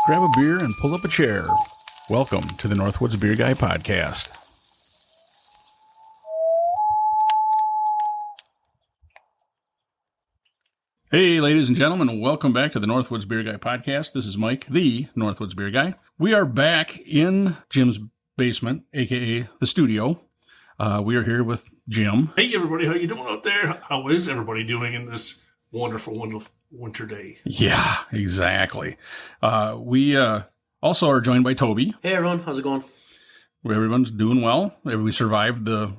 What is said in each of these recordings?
Grab a beer and pull up a chair. Welcome to the Northwoods Beer Guy podcast. Hey, ladies and gentlemen, welcome back to the Northwoods Beer Guy podcast. This is Mike, the Northwoods Beer Guy. We are back in Jim's basement, aka the studio. We are here with Jim. Hey, everybody, how you doing out there? How is everybody doing in this wonderful, wonderful winter day? Yeah, exactly. We also are joined by Toby. Hey, everyone. How's it going? Everyone's doing well. We survived the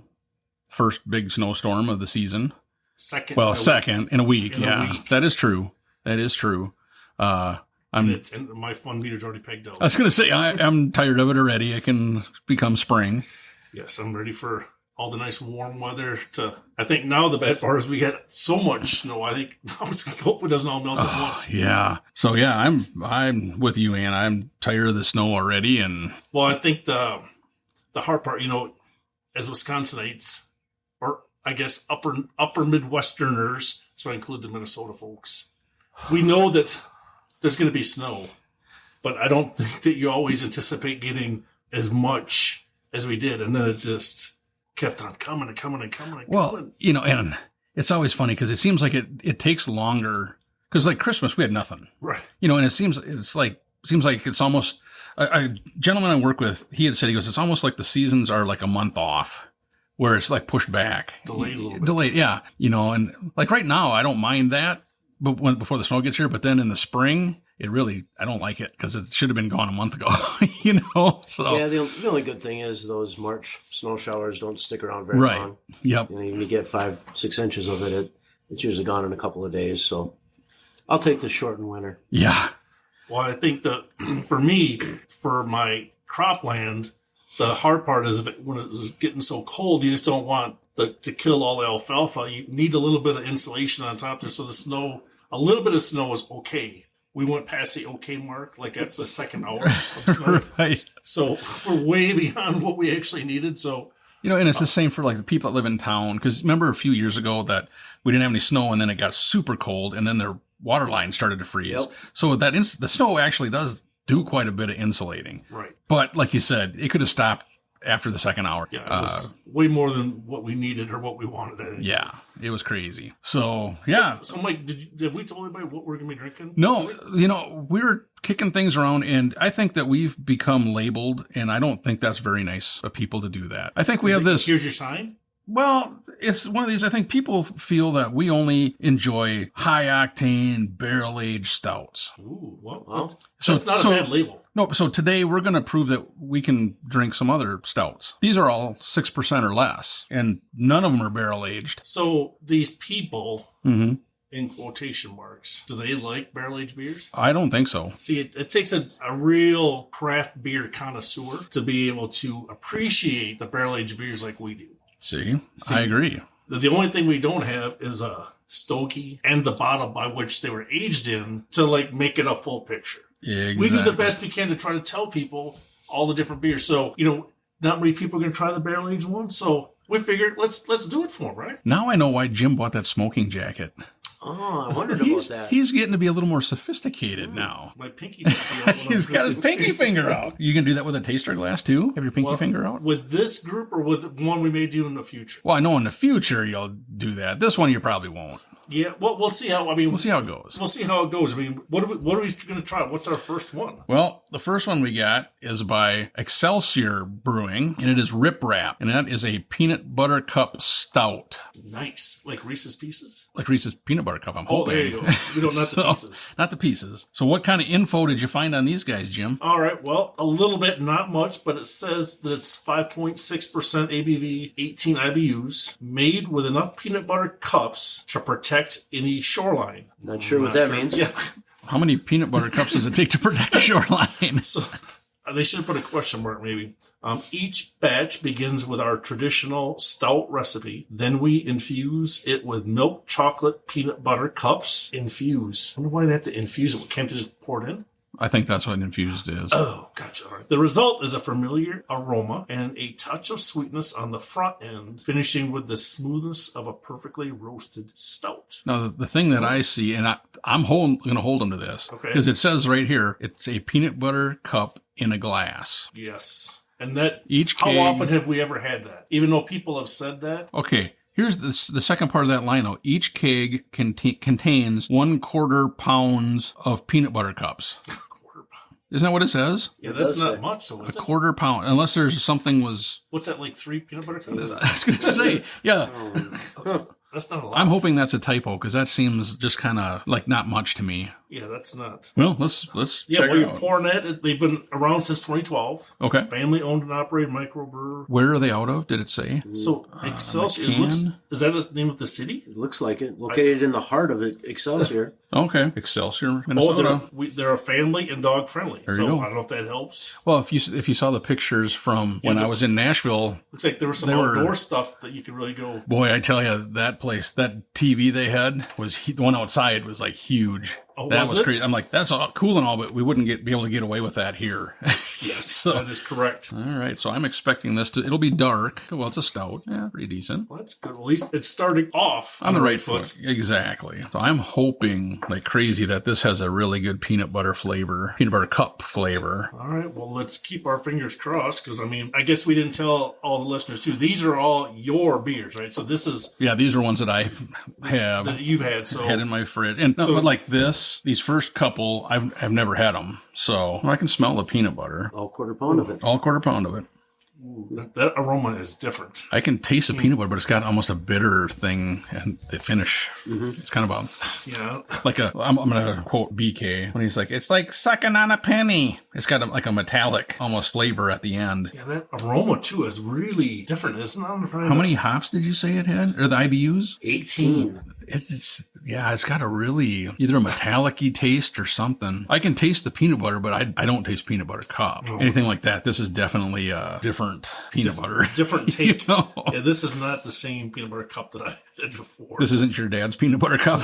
first big snowstorm of the season. Second in a week. That is true. And my fun meter's already pegged out. I was going to say, I'm tired of it already. It can become spring. Yes, I'm ready for all the nice warm weather. I think now the bad part is we got so much snow. I think now hope it doesn't all melt at once. Yeah. So yeah, I'm with you, man. I'm tired of the snow already. And well, I think the hard part, as Wisconsinites, or I guess upper Midwesterners, so I include the Minnesota folks, we know that there's going to be snow, but I don't think that you always anticipate getting as much as we did, and then it just kept on coming and coming and coming and coming. Well, and it's always funny because it seems like it takes longer, because like Christmas we had nothing, right? And it seems like it's almost a gentleman I work with. He had said, he goes, it's almost like the seasons are like a month off, where it's like pushed back, delayed a little bit. Delayed, yeah. And like right now I don't mind that, but before the snow gets here, but then in the spring, I don't like it because it should have been gone a month ago, So yeah, the only good thing is those March snow showers don't stick around very long. Yep. Even you get 5-6 inches of it, it's usually gone in a couple of days. So I'll take the shortened winter. Yeah. Well, I think that for me, for my cropland, the hard part is when it's getting so cold, you just don't want to kill all the alfalfa. You need a little bit of insulation on top there, so a little bit of snow is okay. We went past the okay mark, like at the second hour of snow. Right. So we're way beyond what we actually needed. So, and it's the same for like the people that live in town. Because remember a few years ago that we didn't have any snow, and then it got super cold, and then their water lines started to freeze. Yep. So the snow actually does do quite a bit of insulating. Right. But like you said, it could have stopped after the second hour. Yeah, it was way more than what we needed or what we wanted. I think. Yeah, it was crazy. So, yeah. So Mike, have we told anybody what we're going to be drinking? No, we were kicking things around, and I think that we've become labeled, and I don't think that's very nice of people to do that. I think we have this. Here's your sign? Well, it's one of these, I think people feel that we only enjoy high-octane, barrel-aged stouts. Ooh, well, that's not a bad label. No, so today we're going to prove that we can drink some other stouts. These are all 6% or less, and none of them are barrel-aged. So these people, in quotation marks, do they like barrel-aged beers? I don't think so. See, it takes a real craft beer connoisseur to be able to appreciate the barrel-aged beers like we do. See, I agree. The only thing we don't have is a stogie and the bottle by which they were aged in to make it a full picture. Exactly. We do the best we can to try to tell people all the different beers. So, not many people are going to try the barrel-aged one. So we figured let's do it for them, right? Now I know why Jim bought that smoking jacket. Oh, I wondered about that. He's getting to be a little more sophisticated now. My pinky finger out. He's got his pinky finger out. You can do that with a taster glass too? Have your pinky finger out? With this group or with one we may do in the future? Well, I know in the future you'll do that. This one you probably won't. Yeah, well, we'll see how. We'll see how it goes. We'll see how it goes. What are we going to try? What's our first one? Well, the first one we got is by Excelsior Brewing, and it is Rip Rap, and that is a peanut butter cup stout. Nice, like Reese's Pieces. Like Reese's peanut butter cup. I'm hoping. Oh, there you go. We don't not the pieces. Not the pieces. So, what kind of info did you find on these guys, Jim? All right. Well, a little bit, not much, but it says that it's 5.6% ABV, 18 IBUs, made with enough peanut butter cups to protect any shoreline. Not sure what that means. Yeah. How many peanut butter cups does it take to protect a shoreline? So they should put a question mark maybe. Each batch begins with our traditional stout recipe. Then we infuse it with milk, chocolate, peanut butter cups. Infuse. I wonder why they have to infuse it. Can't they just pour it in? I think that's what infused is. Oh, gotcha. All right. The result is a familiar aroma and a touch of sweetness on the front end, finishing with the smoothness of a perfectly roasted stout. Now, the thing that I see, and I'm going to hold them to this, because it says right here, it's a peanut butter cup in a glass. Yes. And that, Each how keg, often have we ever had that? Even though people have said that? Okay, here's the second part of that line, though. Each keg contains 1/4 pounds of peanut butter cups. Isn't that what it says? Yeah, that's not much. So a 1/4 pound, unless there's something was... What's that, like 3 peanut butter cups? I was going to say, yeah. That's not a lot. I'm hoping that's a typo, because that seems just kind of like not much to me. Yeah, that's not. Well, let's check it you're out. pouring that. They've been around since 2012. Okay. Family owned and operated microbrewer. Where are they out of? Did it say? So Excelsior, is that the name of the city? It looks like it. Located in the heart of it, Excelsior. Okay. Excelsior, Minnesota. They're a family and dog friendly. There you go. I don't know if that helps. Well, if you saw the pictures from when I was in Nashville, looks like there was some outdoor stuff that you could really go. Boy, I tell you, that place, that TV they had was the one outside was like huge. Oh, that was great. I'm like, that's all cool and all, but we wouldn't be able to get away with that here. Yes, so, that is correct. All right, so I'm expecting this it'll be dark. Well, it's a stout. Yeah, pretty decent. Well, that's good. Well, at least it's starting off on the right foot. Exactly. So I'm hoping like crazy that this has a really good peanut butter cup flavor. All right, well, let's keep our fingers crossed, because, I mean, I guess we didn't tell all the listeners, too. These are all your beers, right? So this is... Yeah, these are ones that I have. That you've had, so... Had in my fridge. And but like these first couple, I've never had them. So I can smell the peanut butter. All 1/4 pound of it. All 1/4 pound of it. Ooh, that aroma is different. I can taste the peanut butter, but it's got almost a bitter thing and the finish. Mm-hmm. It's kind of like I'm going to quote BK when he's like, it's like sucking on a penny. It's got like a metallic almost flavor at the end. Yeah, that aroma too is really different, isn't it? How many hops did you say it had? Or the IBUs? 18. It's got a really either a metallic-y taste or something. I can taste the peanut butter, but I don't taste peanut butter cup. Oh. Anything like that. This is definitely a different peanut butter. Different take. You know? Yeah, this is not the same peanut butter cup that I had before. This isn't your dad's peanut butter cup?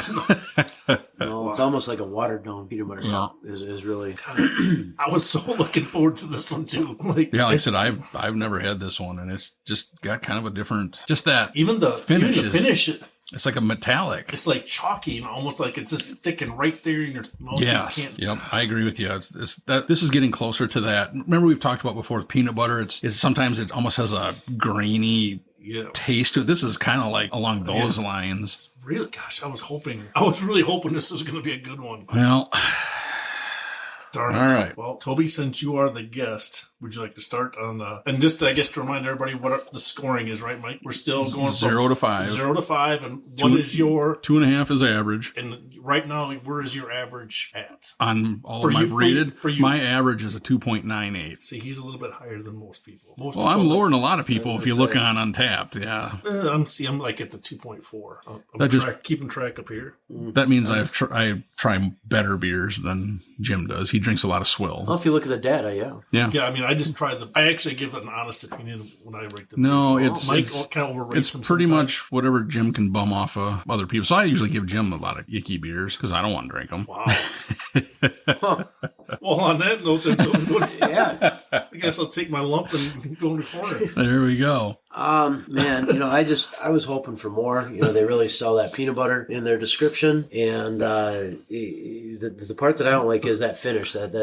No, it's almost like a watered down peanut butter cup. Is really... I was so looking forward to this one too. Like I said, I've never had this one, and it's just got kind of a different... Just that even the finish. It's like a metallic. It's like chalky and almost like it's just sticking right there in your mouth. Yes. Yep. I agree with you. This is getting closer to that. Remember we've talked about before with peanut butter. It's sometimes it almost has a grainy taste to it. This is kind of like along those lines. It's really, gosh, I was really hoping this was going to be a good one. Well, darn it. All right. Well, Toby, since you are the guest, would you like to start on and just, I guess, to remind everybody what the scoring is, right, Mike? We're still going 0 to 5. 0 to 5. And what is your... 2.5 is average. And right now, where is your average at? On all of my rated, my average is a 2.98. See, he's a little bit higher than most people. I'm lower than a lot of people if you look on Untappd, yeah. I'm like at the 2.4. I'm keeping track up here. That means I try better beers than Jim does. He drinks a lot of swill. Well, if you look at the data, yeah. Yeah, I mean, I actually give an honest opinion when I rate the beers. Mike kind of overrates them. It's pretty much whatever Jim can bum off of other people. So I usually give Jim a lot of icky beers because I don't want to drink them. Wow. Well, on that note, then, I guess I'll take my lump and go in the corner. There we go. Man, I was hoping for more. They really sell that peanut butter in their description, and the part that I don't like is that finish. That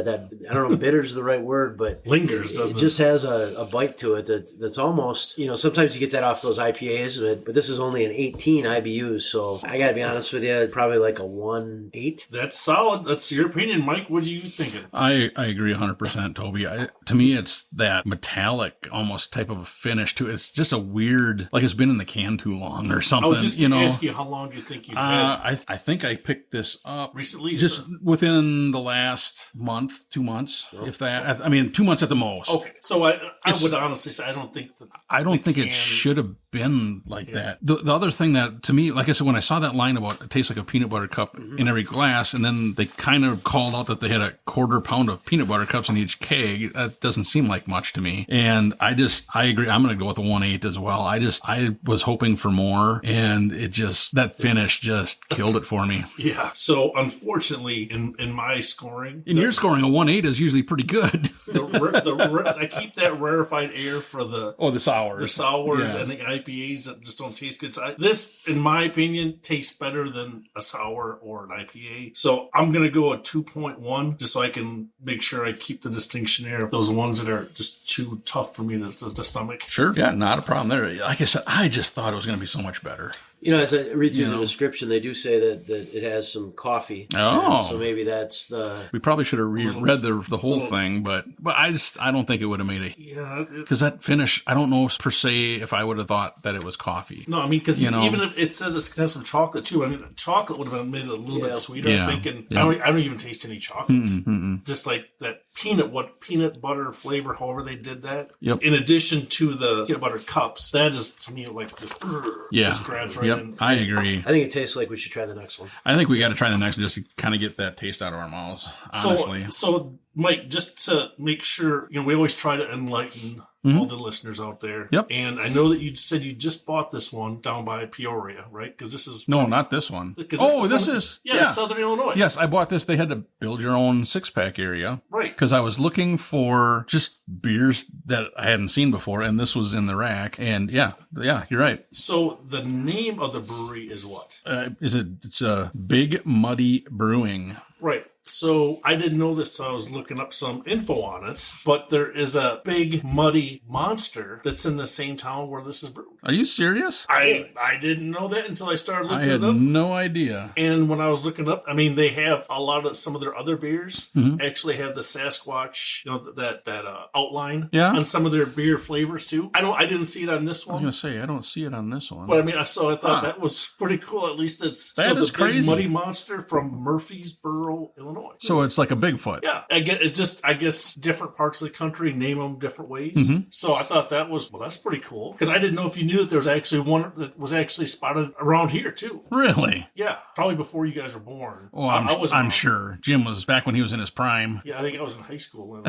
I don't know, bitter is the right word, but lingers. Doesn't it? Just has a bite to it that's almost. Sometimes you get that off those IPAs, but this is only an 18 IBUs. So I got to be honest with you, probably like a 1.8. That's solid. That's your opinion, Mike. What are you thinking? I agree 100%, Toby. To me, it's that metallic almost type of a finish to it. It's just a weird, like it's been in the can too long or something. I was just going to ask you, how long do you think you've had? I think I picked this up recently, just within the last month, 2 months, if that. I mean, 2 months at the most. Okay, so I would honestly say I don't think it should have been like that. The other thing that, to me, like I said, when I saw that line about it tastes like a peanut butter cup in every glass, and then they kind of called out that they had a quarter pound of peanut butter cups in each keg, that doesn't seem like much to me. And I agree. I'm going to go with the 1.8 as well. I was hoping for more, and that finish just killed it for me. Yeah. So unfortunately, in my scoring, Your scoring, a 1.8 is usually pretty good. I keep that rarefied air for the sours. The sours Yes. and the IPAs that just don't taste good. So this, in my opinion, tastes better than a sour or an IPA. So I'm going to go a 2.1 just so I can make sure I keep the distinction there of those ones that are just too tough for me to stomach. Sure. Yeah, not a problem there. Like I said, I just thought it was going to be so much better. As I read through the description, they do say that it has some coffee. Oh. So maybe that's the... We probably should have read the whole thing, but I don't think it would have made it. Yeah. Because that finish, I don't know per se if I would have thought that it was coffee. No, I mean, because even if it says it has some chocolate too, I mean, chocolate would have made it a little bit sweeter, Yeah. I think. And Yeah. I don't even taste any chocolate. Just like that peanut butter flavor, however they did that. Yep. In addition to the peanut butter cups, that is, to me, like just, just grabs right in. I agree. I think it tastes like we should try the next one. I think we got to try the next one just to kind of get that taste out of our mouths, honestly. So Mike, just to make sure, we always try to enlighten all the listeners out there. Yep. And I know that you said you just bought this one down by Peoria, right? Because this is... No, not this one. This is Southern Illinois. Yes, I bought this. They had to build your own 6-pack area. Right. Because I was looking for just beers that I hadn't seen before, and this was in the rack. And yeah, you're right. So the name of the brewery is what? It's a Big Muddy Brewing. Right. So I didn't know this, so I was looking up some info on it. But there is a big muddy monster that's in the same town where this is brewed. Are you serious? I didn't know that until I started I looking had it up. no idea. And when I was looking up, I mean, they have some of their other beers actually have the Sasquatch, that outline on some of their beer flavors too. I didn't see it on this one. I'm gonna say I don't see it on this one. But I mean, I thought that was pretty cool. At least it's the Big Muddy Monster from Murfreesboro, Illinois. So it's like a Bigfoot. Yeah, I guess different parts of the country name them different ways. So I thought that's pretty cool because I didn't know if you knew that there was actually one that was actually spotted around here too. Really? Yeah, probably before you guys were born. Well, I'm sure Jim was back when he was in his prime. Yeah, I think I was in high school.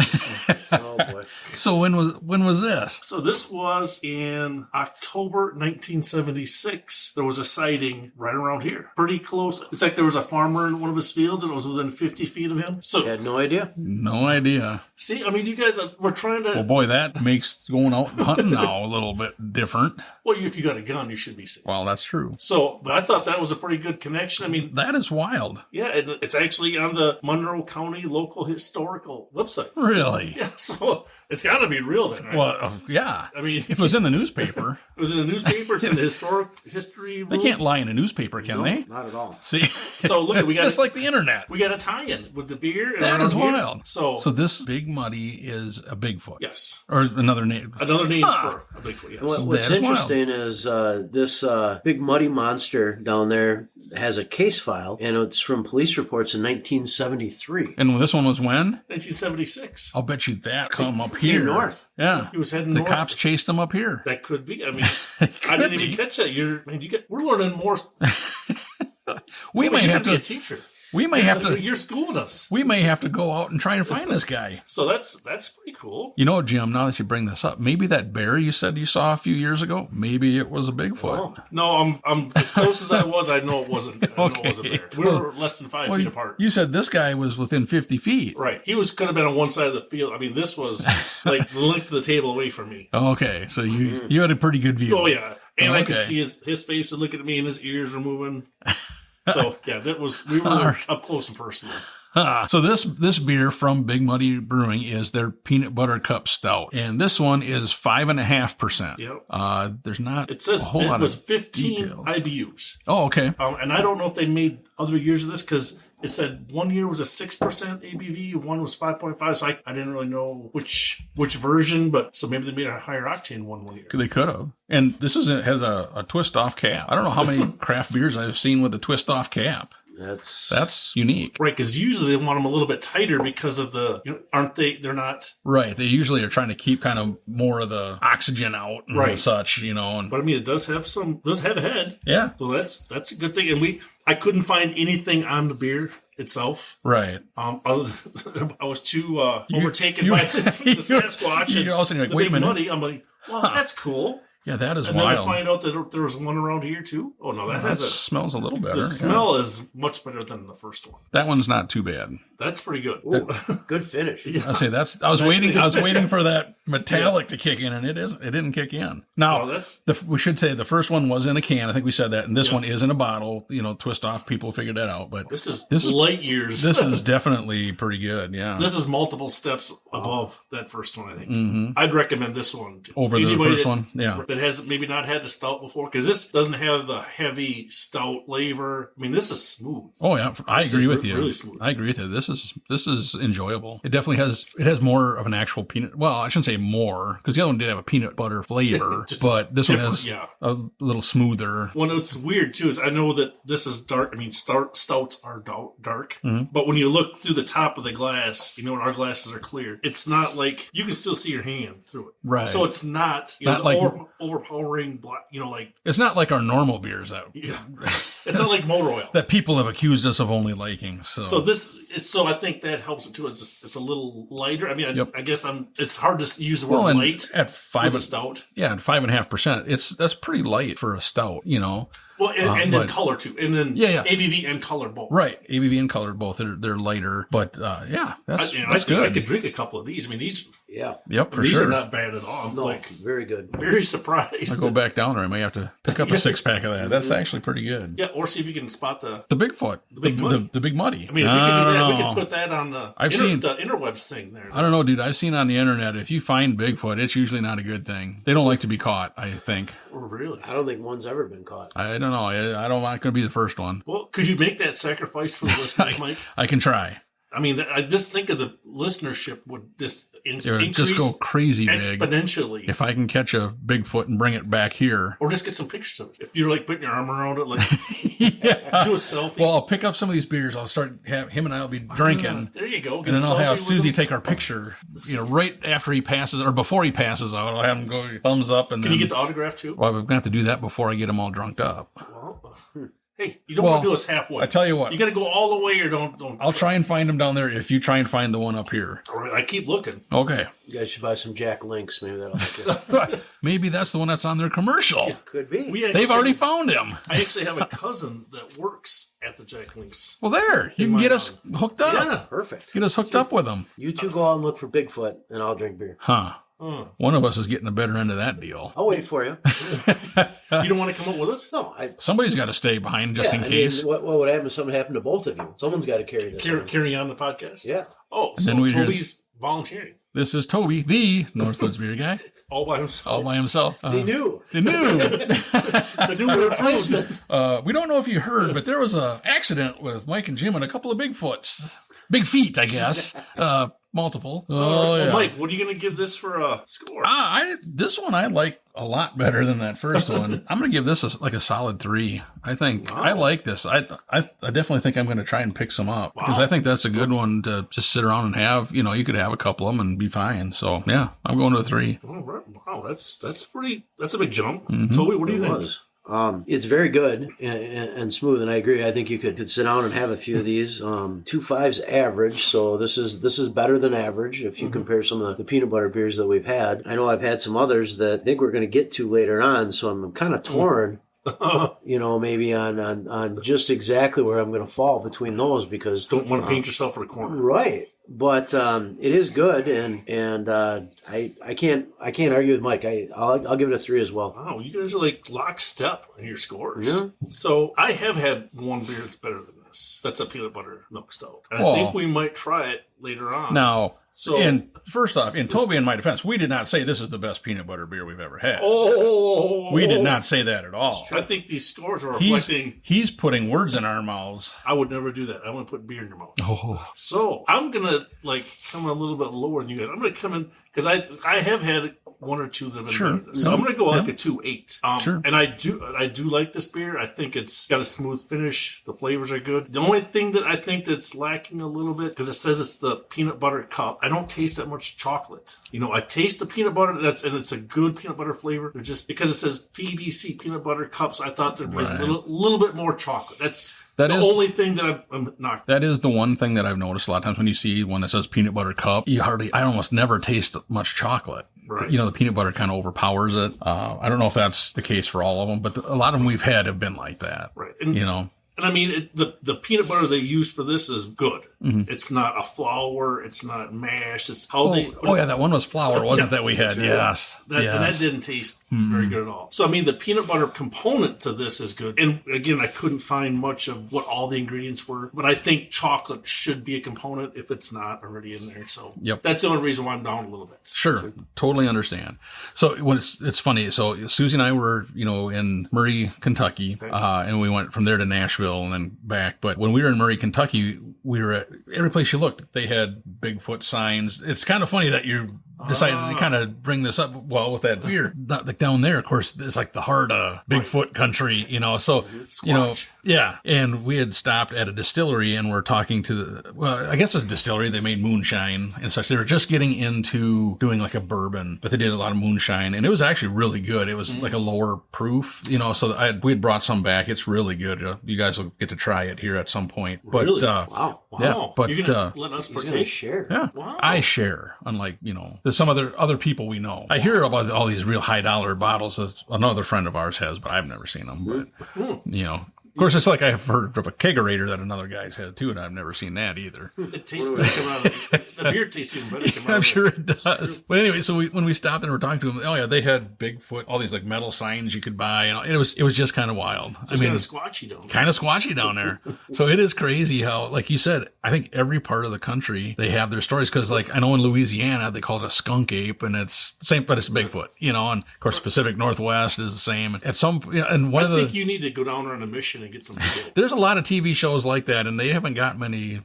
Oh boy. So when was this? So this was in October 1976. There was a sighting right around here, pretty close. It's like there was a farmer in one of his fields, and it was within 50 feet of him. So I had no idea. No idea. See, I mean, you guys were trying to... Well, boy, that makes going out hunting now a little bit different. Well, if you got a gun, you should be safe. Well, that's true. So, but I thought that was a pretty good connection. I mean... That is wild. Yeah, it's actually on the Monroe County Local Historical website. Really? Yeah, so it's got to be real then, right? Well, yeah. I mean... If it was in the newspaper. It was in the newspaper. It's in the history room. They can't lie in a newspaper, can they? Not at all. See? So, look, we got... Just like the internet. We got a tie-in with the beer. And that is wild. Here. So this Big Muddy is a Bigfoot. Yes. Or another name. Another name for a Bigfoot, yes. What's interesting is this Big Muddy Monster down there has a case file, and it's from police reports in 1973. And this one was when? 1976. I'll bet you that come up here. North. Yeah. He was heading the north. The cops chased him up here. That could be. I mean, I didn't even catch that. We're learning more. We may have to be a teacher. We may have to. You're schooling us. We may have to go out and try and find this guy. So that's pretty cool. You know, Jim, now that you bring this up, maybe that bear you said you saw a few years ago, maybe it was a Bigfoot. Oh. No, I'm as close as I was. I know it wasn't. I know it was a bear. We were less than 5 feet apart. You said this guy was within 50 feet. Right. He could have been on one side of the field. I mean, this was like the length of the table away from me. Okay, so you had a pretty good view. Oh yeah, and I could see his face was looking at me, and his ears were moving. So yeah, we were up close and personal. So this beer from Big Muddy Brewing is their peanut butter cup stout, and this one is 5.5%. Yep. There's not. It says a whole it lot was of 15 detail. IBUs. Oh, okay. And I don't know if they made other years of this because it said 1 year was a 6% ABV, one was 5.5. So I didn't really know which version, but so maybe they made a higher octane one year. They could have. And this had a twist off cap. I don't know how many craft beers I've seen with a twist off cap. That's unique. Right, because usually they want them a little bit tighter because of aren't they? They're not. Right. They usually are trying to keep kind of more of the oxygen out and such, But I mean, it does have a head. Yeah. So that's a good thing. And I couldn't find anything on the beer itself. Right. I was too overtaken by the Sasquatch and all of a sudden you're like, the wait big a minute. muddy. I'm like, well, that's cool. Yeah, that is and wild. And then I find out that there was one around here too. Oh no, that smells a little better. The smell is much better than the first one. That one's not too bad. That's pretty good. Ooh, good finish. Yeah. I say I was waiting for that metallic to kick in, and it didn't kick in. Now we should say the first one was in a can. I think we said that, and this one is in a bottle. Twist off. People figured that out, but this is light years. This is definitely pretty good. Yeah, this is multiple steps above that first one. I think mm-hmm. I'd recommend this one over the first one. Yeah, that has maybe not had the stout before, because this doesn't have the heavy stout flavor. I mean, this is smooth. Oh yeah, I agree with you. Really smooth. I agree with you. This is enjoyable. It definitely has more of an actual peanut. Well, I shouldn't say more, because the other one did have a peanut butter flavor, but this one has a little smoother. Well, what's weird too is I know that this is dark. I mean, stouts are dark, mm-hmm. but when you look through the top of the glass, and our glasses are clear. It's not like you can still see your hand through it. Right. So it's not not like overpowering black. Like it's not like our normal beers that. Yeah. It's not like motor oil that people have accused us of only liking. So I think that helps it too. It's a little lighter. I mean, I guess it's hard to use the word light at 5 with a stout. Yeah, at 5.5%. That's pretty light for a stout. Well, and then color too, and then ABV and color both. Right, ABV and color both. They're lighter, but that's good. I could drink a couple of these. I mean, these. Yeah. Yep, for these sure. These are not bad at all. No, very good. Very surprised. I'll go back down there. I may have to pick up a 6-pack of that. That's actually pretty good. Yeah, or see if you can spot the Bigfoot, the big muddy. I mean, we can do that. We can put that on the interwebs thing there. I don't know, dude. I've seen on the internet, if you find Bigfoot, it's usually not a good thing. They don't like to be caught, I think. Oh, really? I don't think one's ever been caught. I don't know. I'm not going to be the first one. Well, could you make that sacrifice for the listeners, Mike? I can try. I mean, I just think of the listenership would just increase, just go crazy big exponentially. If I can catch a Bigfoot and bring it back here, or just get some pictures of it. If you're like putting your arm around it, like do a selfie. Well, I'll pick up some of these beers. I'll start him and I'll be drinking. There you go. And then I'll have Susie take our picture. Right after he passes or before he passes out, I'll have him go thumbs up. And can you get the autograph too? Well, I'm gonna have to do that before I get them all drunked up. Well, hey, you don't want to do us halfway. I tell you what. You got to go all the way or don't. I'll try and find them down there if you try and find the one up here. All right, I keep looking. Okay. You guys should buy some Jack Links. Maybe that'll help you. Maybe that's the one that's on their commercial. It could be. They've already found him. I actually have a cousin that works at the Jack Links. Well, there. You can get us hooked up. Yeah, perfect. Get us hooked up with them. You two go out and look for Bigfoot, and I'll drink beer. Huh. One of us is getting the better end of that deal. I'll wait for you. You don't want to come up with us? No. Somebody's got to stay behind just in case. I mean, what would happen if something happened to both of you? Someone's got to carry this. Carry on the podcast? Yeah. Oh, so Toby's volunteering. This is Toby, the Northwoods Beer Guy. All by himself. All by himself. They knew. The new replacement. We don't know if you heard, but there was an accident with Mike and Jim and a couple of Bigfoots. Big feet, I guess. Multiple. Well, Mike, what are you going to give this for a score? This one I like a lot better than that first one. I'm going to give this a solid 3. I think I like this. I definitely think I'm going to try and pick some up because I think that's a good one to just sit around and have. You could have a couple of them and be fine. So yeah, I'm going to a 3. Wow, that's a big jump. Mm-hmm. Toby, what do you think? It's very good and smooth, and I agree. I think you could sit down and have a few of these. 2.5's average, so this is better than average if you compare some of the peanut butter beers that we've had. I know I've had some others that I think we're going to get to later on, so I'm kind of torn. Maybe on just exactly where I'm going to fall between those because don't want to paint yourself in a corner, right? But it is good, and I can't argue with Mike. I'll give it a 3 as well. Wow, you guys are like lockstep in your scores. Yeah. So I have had one beer that's better than this. That's a peanut butter milk stout, and I think we might try it later on. Now, and first off, in Toby and my defense, we did not say this is the best peanut butter beer we've ever had. We did not say that at all. I think these scores are reflecting. He's putting words in our mouths. I would never do that. I want to put beer in your mouth. So I'm gonna come a little bit lower than you guys. I'm gonna come in because I have had one or two that have been Sure. better. So I'm going to go like Yeah. a 2.8. Sure. And I do like this beer. I think it's got a smooth finish. The flavors are good. The only thing that I think that's lacking a little bit, because it says it's the peanut butter cup, I don't taste that much chocolate. I taste the peanut butter, and it's a good peanut butter flavor. They're just because it says PBC peanut butter cups, I thought there'd be a little bit more chocolate. That's the only thing that I'm not. That is the one thing that I've noticed a lot of times when you see one that says peanut butter cup, I almost never taste much chocolate. Right. The peanut butter kind of overpowers it. I don't know if that's the case for all of them, but a lot of them we've had have been like that. Right. And I mean, the peanut butter they use for this is good. Mm-hmm. It's not a flour. It's not mash. It's how they. Oh, yeah, that one was flour, wasn't it, that we had? Yes. And that didn't taste very good at all. So, I mean, the peanut butter component to this is good. And again, I couldn't find much of what all the ingredients were. But I think chocolate should be a component if it's not already in there. So, that's the only reason why I'm down a little bit. Sure. Totally understand. So, when it's funny. So, Susie and I were, in Murray, Kentucky, and we went from there to Nashville and then back. But when we were in Murray, Kentucky, we were at every place you looked, they had Bigfoot signs. It's kind of funny that you decided to kind of bring this up. Well, with that beer, not like down there, of course, it's like the hard Bigfoot country, so, Squatch. yeah. And we had stopped at a distillery and we're talking to I guess it's a distillery. They made moonshine and such. They were just getting into doing like a bourbon, but they did a lot of moonshine and it was actually really good. It was like a lower proof, so we had brought some back. It's really good. You guys will get to try it here at some point. But, really? Wow. Yeah, but you're gonna let us partake? Share. Yeah, wow. I share. Unlike there's some other people we know. I hear about all these real high dollar bottles that another friend of ours has, but I've never seen them. But of course, it's like I've heard of a kegerator that another guy's had too, and I've never seen that either. It tastes better come out of the beer tastes even better come out I'm sure it does. But anyway, so when we stopped and we're talking to them, they had Bigfoot, all these like metal signs you could buy. It was just kind of wild. It's kind of squatchy down there. Kind of squatchy down there. So it is crazy how, like you said, I think every part of the country they have their stories. Because like I know in Louisiana they call it a skunk ape, and it's the same, but it's Bigfoot. And of course Pacific Northwest is the same. At some and one I think you need to go down on a mission and get some video. There's a lot of TV shows like that, and they haven't got many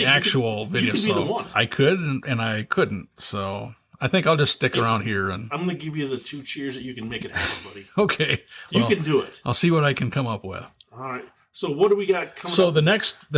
actual videos. You could be the one. I could, and I couldn't. So I think I'll just stick around here. And I'm going to give you the 2 cheers that you can make it happen, buddy. Okay. You can do it. I'll see what I can come up with. All right. So what do we got coming up? So the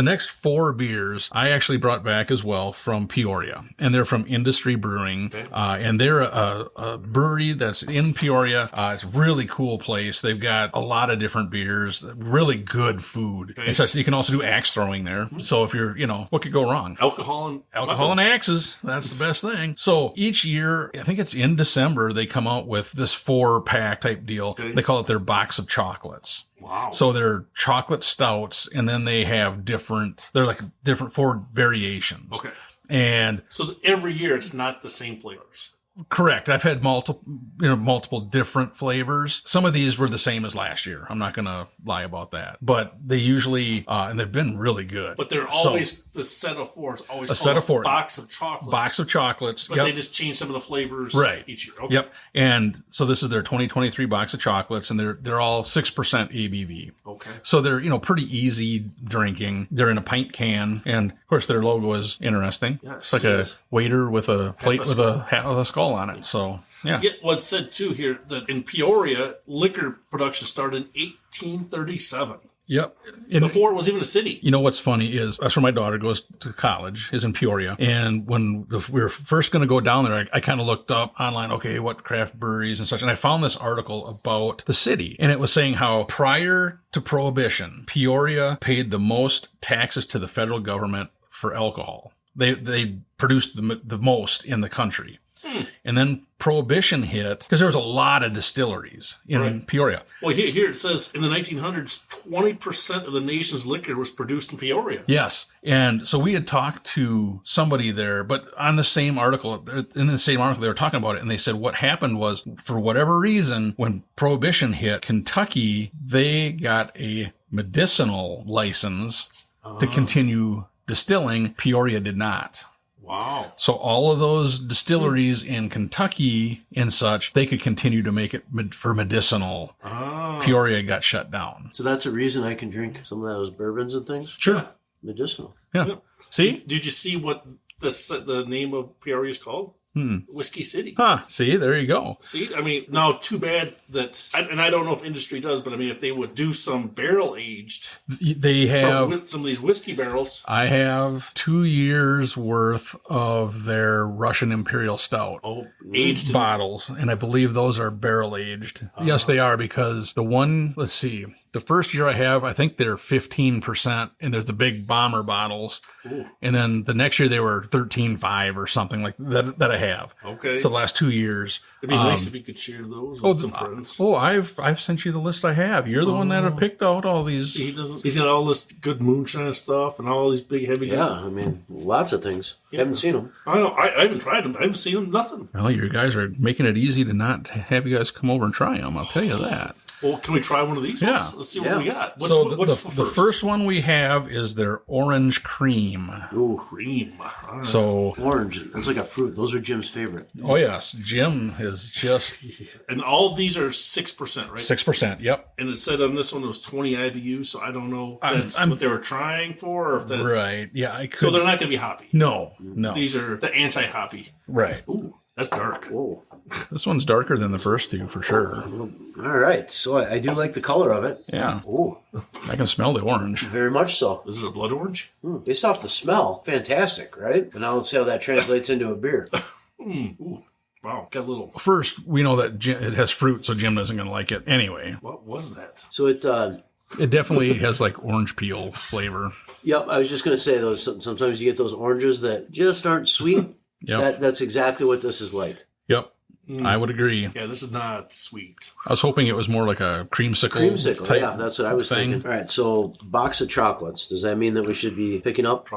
next 4 beers I actually brought back as well from Peoria, and they're from Industry Brewing, okay. And they're a brewery that's in Peoria. It's a really cool place. They've got a lot of different beers, really good food, and such. You can also do axe throwing there. So if you're, what could go wrong? Alcohol and axes. That's the best thing. So each year, I think it's in December, they come out with this 4-pack type deal. Okay. They call it their box of chocolates. Wow. So they're chocolate stouts, and then they have they're like different 4 variations. Okay. And so every year it's not the same flavors. Correct. I've had multiple different flavors. Some of these were the same as last year. I'm not going to lie about that. But they usually, and they've been really good. But they're always, the set of 4 is always a set of 4. Box of chocolates. But they just change some of the flavors each year. Okay. Yep. And so this is their 2023 box of chocolates, and they're all 6% ABV. Okay. So they're pretty easy drinking. They're in a pint can, and of course their logo is interesting. Yes, it's like a waiter with a plate with a skull on it. So yeah. Well, it said too here that in Peoria, liquor production started in 1837. Yep. Before it was even a city. You know what's funny is that's where my daughter goes to college, is in Peoria. And when we were first going to go down there, I kind of looked up online, okay, what craft breweries and such. And I found this article about the city. And it was saying how prior to Prohibition, Peoria paid the most taxes to the federal government for alcohol. They produced the most in the country. And then Prohibition hit because there was a lot of distilleries in Peoria. Well, here it says in the 1900s, 20% of the nation's liquor was produced in Peoria. Yes. And so we had talked to somebody there, but in the same article, they were talking about it. And they said what happened was, for whatever reason, when Prohibition hit, Kentucky, they got a medicinal license to continue distilling. Peoria did not. Wow. So all of those distilleries in Kentucky and such, they could continue to make it for medicinal. Oh. Peoria got shut down. So that's a reason I can drink some of those bourbons and things? Sure. Medicinal. Yeah. See? Did you see what the name of Peoria is called? Whiskey City. Huh. See, there you go. See, I mean, now too bad that, and I don't know if industry does, but I mean, if they would do some barrel aged, They have with some of these whiskey barrels. I have 2 years worth of their Russian Imperial Stout Aged bottles, and I believe those are barrel aged. Yes, they are, because the one, let's see, the first year I have, I think they're 15%, and they're the big bomber bottles. Ooh. And then the next year they were 13.5 or something like that I have. Okay. So the last 2 years. It'd be nice if you could share those with some friends. I've sent you the list I have. You're the one that have picked out all these. He's got all this good moonshine stuff and all these big heavy. Yeah, I mean, lots of things. Haven't seen them. I know. I haven't tried them. I haven't seen them. Nothing. Well, you guys are making it easy to not have you guys come over and try them. I'll tell you that. Well, can we try one of these ones? Let's see what we got. The first one we have is their orange cream. Ooh, cream. Right. So orange, that's like a fruit. Those are Jim's favorite. Oh, yes. Jim is just... And all of these are 6%, right? 6%, yep. And it said on this one it was 20 IBU, so I don't know if that's what they were trying for, or if that's... Right, yeah. So they're not going to be hoppy. No. These are the anti-hoppy. Right. Ooh, that's dark. Whoa. This one's darker than the first two, for sure. All right. So I do like the color of it. Yeah. Oh, I can smell the orange. very much so. This is a blood orange? Based off the smell, fantastic, right? And now let's see how that translates into a beer. Ooh. Wow. Got a little... First, we know that it has fruit, so Jim isn't going to like it anyway. What was that? So it definitely has like orange peel flavor. Yep, I was just going to say those. Sometimes you get those oranges that just aren't sweet. Yep. That's exactly what this is like. Yep. I would agree. Yeah, this is not sweet. I was hoping it was more like a creamsicle type Yeah, that's what I was thinking. All right, so box of chocolates. Does that mean that we should be picking up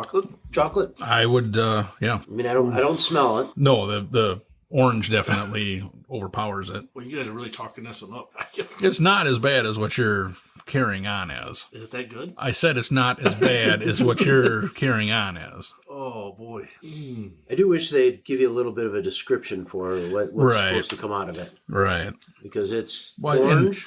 chocolate? I would, yeah. I mean, I don't smell it. No, the orange definitely overpowers it. Well, you guys are really talking this one up. It's not as bad as what you're carrying on as. Is it that good? I said it's not as bad as what you're carrying on as. Oh, boy. I do wish they'd give you a little bit of a description for what's supposed to come out of it. Right. Because it's orange.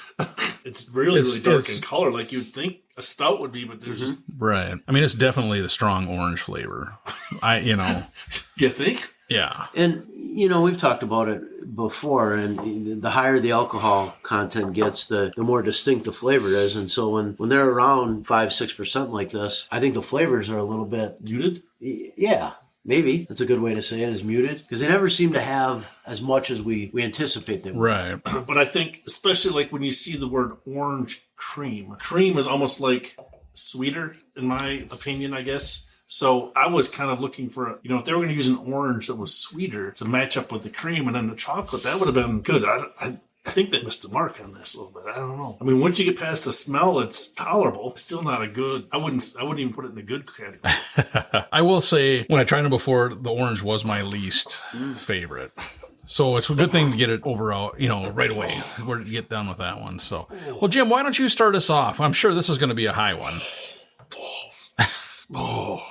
It's really dark in color, like you'd think a stout would be, but there's just... Right. I mean, it's definitely the strong orange flavor. You think? Yeah. And, we've talked about it before, and the higher the alcohol content gets, the more distinct the flavor is. And so when they're around 5-6% like this, I think the flavors are a little bit... Muted? Yeah, maybe. That's a good way to say it, is muted. Because they never seem to have as much as we anticipate they would. Right. But I think, especially like when you see the word orange cream is almost like sweeter, in my opinion, I guess. So I was kind of looking for, if they were going to use an orange that was sweeter to match up with the cream and then the chocolate, that would have been good. I think they missed the mark on this a little bit. I don't know. I mean, once you get past the smell, it's tolerable. It's still not a good. I wouldn't even put it in the good category. I will say, when I tried them before, the orange was my least favorite. So it's a good thing to get it over, right away. We're to get done with that one. So, well, Jim, why don't you start us off? I'm sure this is going to be a high one. Oh,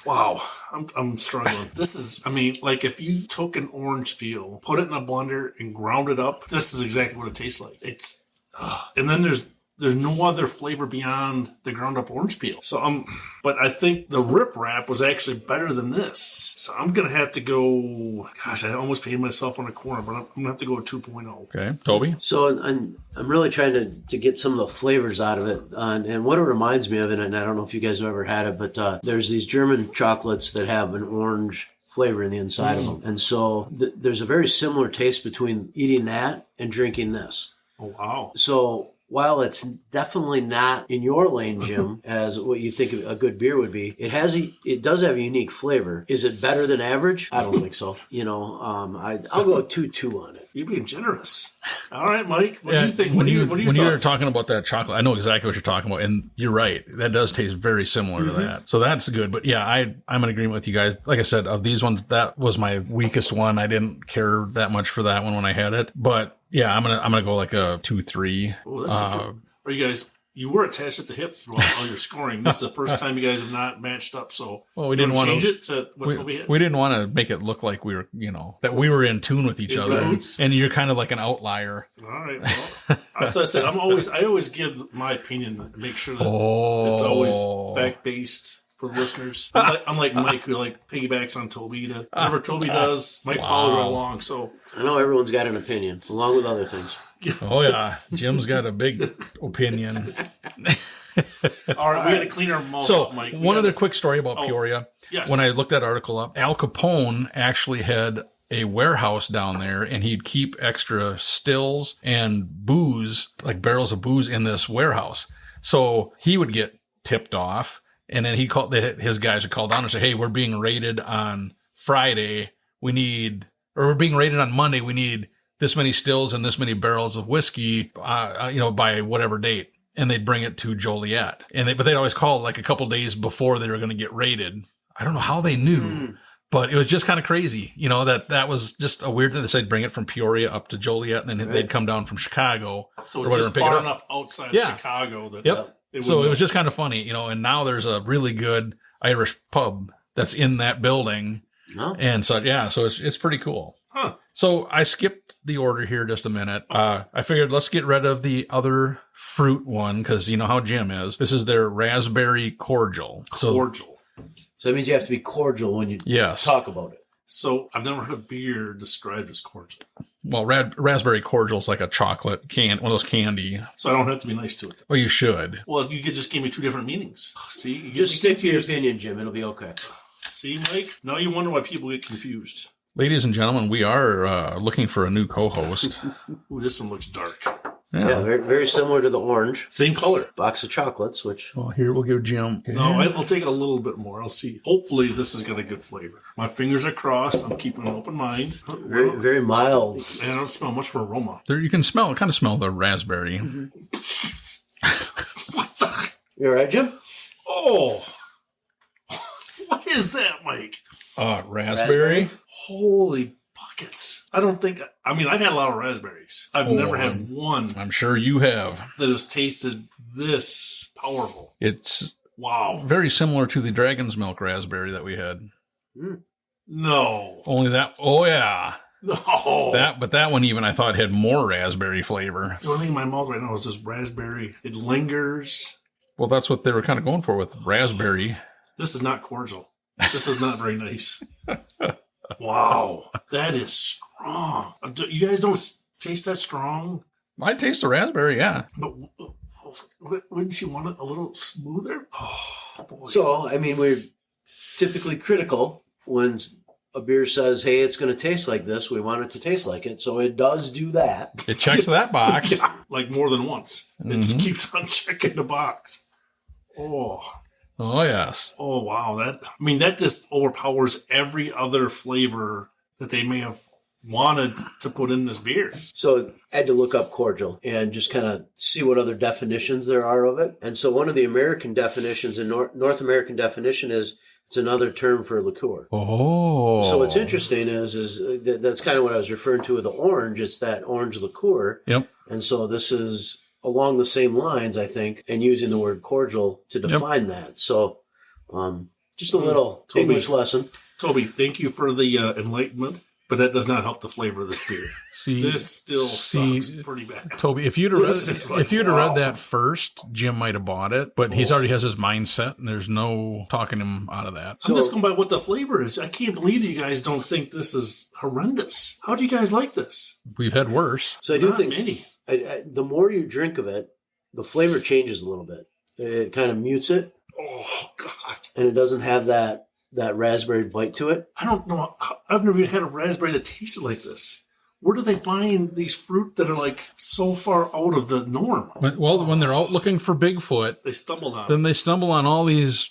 wow. I'm struggling. This is, like if you took an orange peel, put it in a blender and ground it up, this is exactly what it tastes like. It's, and then there's no other flavor beyond the ground up orange peel. So but I think the Rip Rap was actually better than this. So I'm going to have to go, gosh, I almost paid myself on a corner, but I'm going to have to go with 2.0. Okay. Toby? So I'm really trying to get some of the flavors out of it. And what it reminds me of, and I don't know if you guys have ever had it, but there's these German chocolates that have an orange flavor in the inside of them. And so there's a very similar taste between eating that and drinking this. Oh, wow. So while it's definitely not in your lane, Jim, as what you think a good beer would be, it does have a unique flavor. Is it better than average? I don't think so. I'll go 2.2 on it. You're being generous. All right, Mike. What do you think? When what are your you were thoughts? talking about that chocolate, I know exactly what you're talking about, and you're right. That does taste very similar to that. So that's good. But yeah, I'm in agreement with you guys. Like I said, of these ones, that was my weakest one. I didn't care that much for that one when I had it. But yeah, I'm gonna go like a 2-3. Oh, are you guys? You were attached at the hip throughout all your scoring. This is the first time you guys have not matched up. So, well, we didn't want to change it to what Toby has. We didn't want to make it look like we were, that we were in tune with each other. And you're kind of like an outlier. All right. Well, that's what I said. I always give my opinion and make sure that it's always fact based. for the listeners. Unlike Mike, who like piggybacks on Toby. Whatever Toby does, Mike follows right along. So I know everyone's got an opinion, along with other things. Oh, yeah. Jim's got a big opinion. All right, we got to clean our mouth So, up, Mike. one other quick story about Peoria. Yes. When I looked that article up, Al Capone actually had a warehouse down there, and he'd keep extra stills and booze, like barrels of booze, in this warehouse. So he would get tipped off, and then his guys would call down and say, "Hey, we're being raided on Friday. We're being raided on Monday. We need this many stills and this many barrels of whiskey, by whatever date." And they'd bring it to Joliet, but they'd always call like a couple days before they were going to get raided. I don't know how they knew. But it was just kind of crazy, that was just a weird thing. They said bring it from Peoria up to Joliet, and then they'd come down from Chicago. So it's just far enough outside of Chicago that it was just kind of funny, and now there's a really good Irish pub that's in that building. Oh. And so, so it's pretty cool. Huh. So I skipped the order here just a minute. I figured let's get rid of the other fruit one because you know how Jim is. This is their raspberry cordial. So that means you have to be cordial when you talk about it. So I've never heard a beer described as cordial. Well, raspberry cordial is like a chocolate one of those candy. So I don't have to be nice to it. Well, you should. Well, you could just give me two different meanings. See, you just stick to your opinion, Jim. It'll be okay. See, Mike? Now you wonder why people get confused. Ladies and gentlemen, we are looking for a new co-host. Ooh, this one looks dark. Yeah, very, very similar to the orange. Same color. Box of chocolates, Well, here we'll give Jim. No, I'll take it a little bit more. I'll see. Hopefully this has got a good flavor. My fingers are crossed. I'm keeping an open mind. Very, very mild. And I don't smell much for aroma. There, you can kind of smell the raspberry. What the? You all right, Jim? Oh. What is that, Mike? Raspberry? Holy buckets. I've had a lot of raspberries. I've never had one. I'm sure you have. That has tasted this powerful. It's very similar to the Dragon's Milk raspberry that we had. No. Only that, yeah. No. But that one even I thought had more raspberry flavor. The only thing in my mouth right now is this raspberry. It lingers. Well, that's what they were kind of going for with raspberry. This is not cordial. This is not very nice. Wow. That is strong. You guys don't taste that strong? I taste the raspberry, yeah. But wouldn't you want it a little smoother? Oh, boy. So, we're typically critical when a beer says, hey, it's going to taste like this. We want it to taste like it. So it does do that. It checks that box. Yeah, like more than once. It just keeps on checking the box. Oh, yes. Oh, wow. That just overpowers every other flavor that they may have wanted to put in this beer. So I had to look up cordial and just kind of see what other definitions there are of it. And so one of the American definitions, and North American definition, is it's another term for liqueur. Oh. So what's interesting is that's kind of what I was referring to with the orange. It's that orange liqueur. Yep. And so this is along the same lines, I think, and using the word cordial to define that. So just a little English lesson. Toby, thank you for the enlightenment, but that does not help the flavor of this beer. This still sucks pretty bad. Toby, if you'd have read that first, Jim might have bought it, but he's already has his mindset, and there's no talking him out of that. I'm just going by what the flavor is. I can't believe you guys don't think this is horrendous. How do you guys like this? We've had worse. So I do Not think many. the more you drink of it, the flavor changes a little bit. It kind of mutes it. Oh, God. And it doesn't have that raspberry bite to it. I don't know. I've never even had a raspberry that tasted like this. Where do they find these fruit that are like so far out of the norm? Well, when they're out looking for Bigfoot, they stumbled on Then they stumble on all these,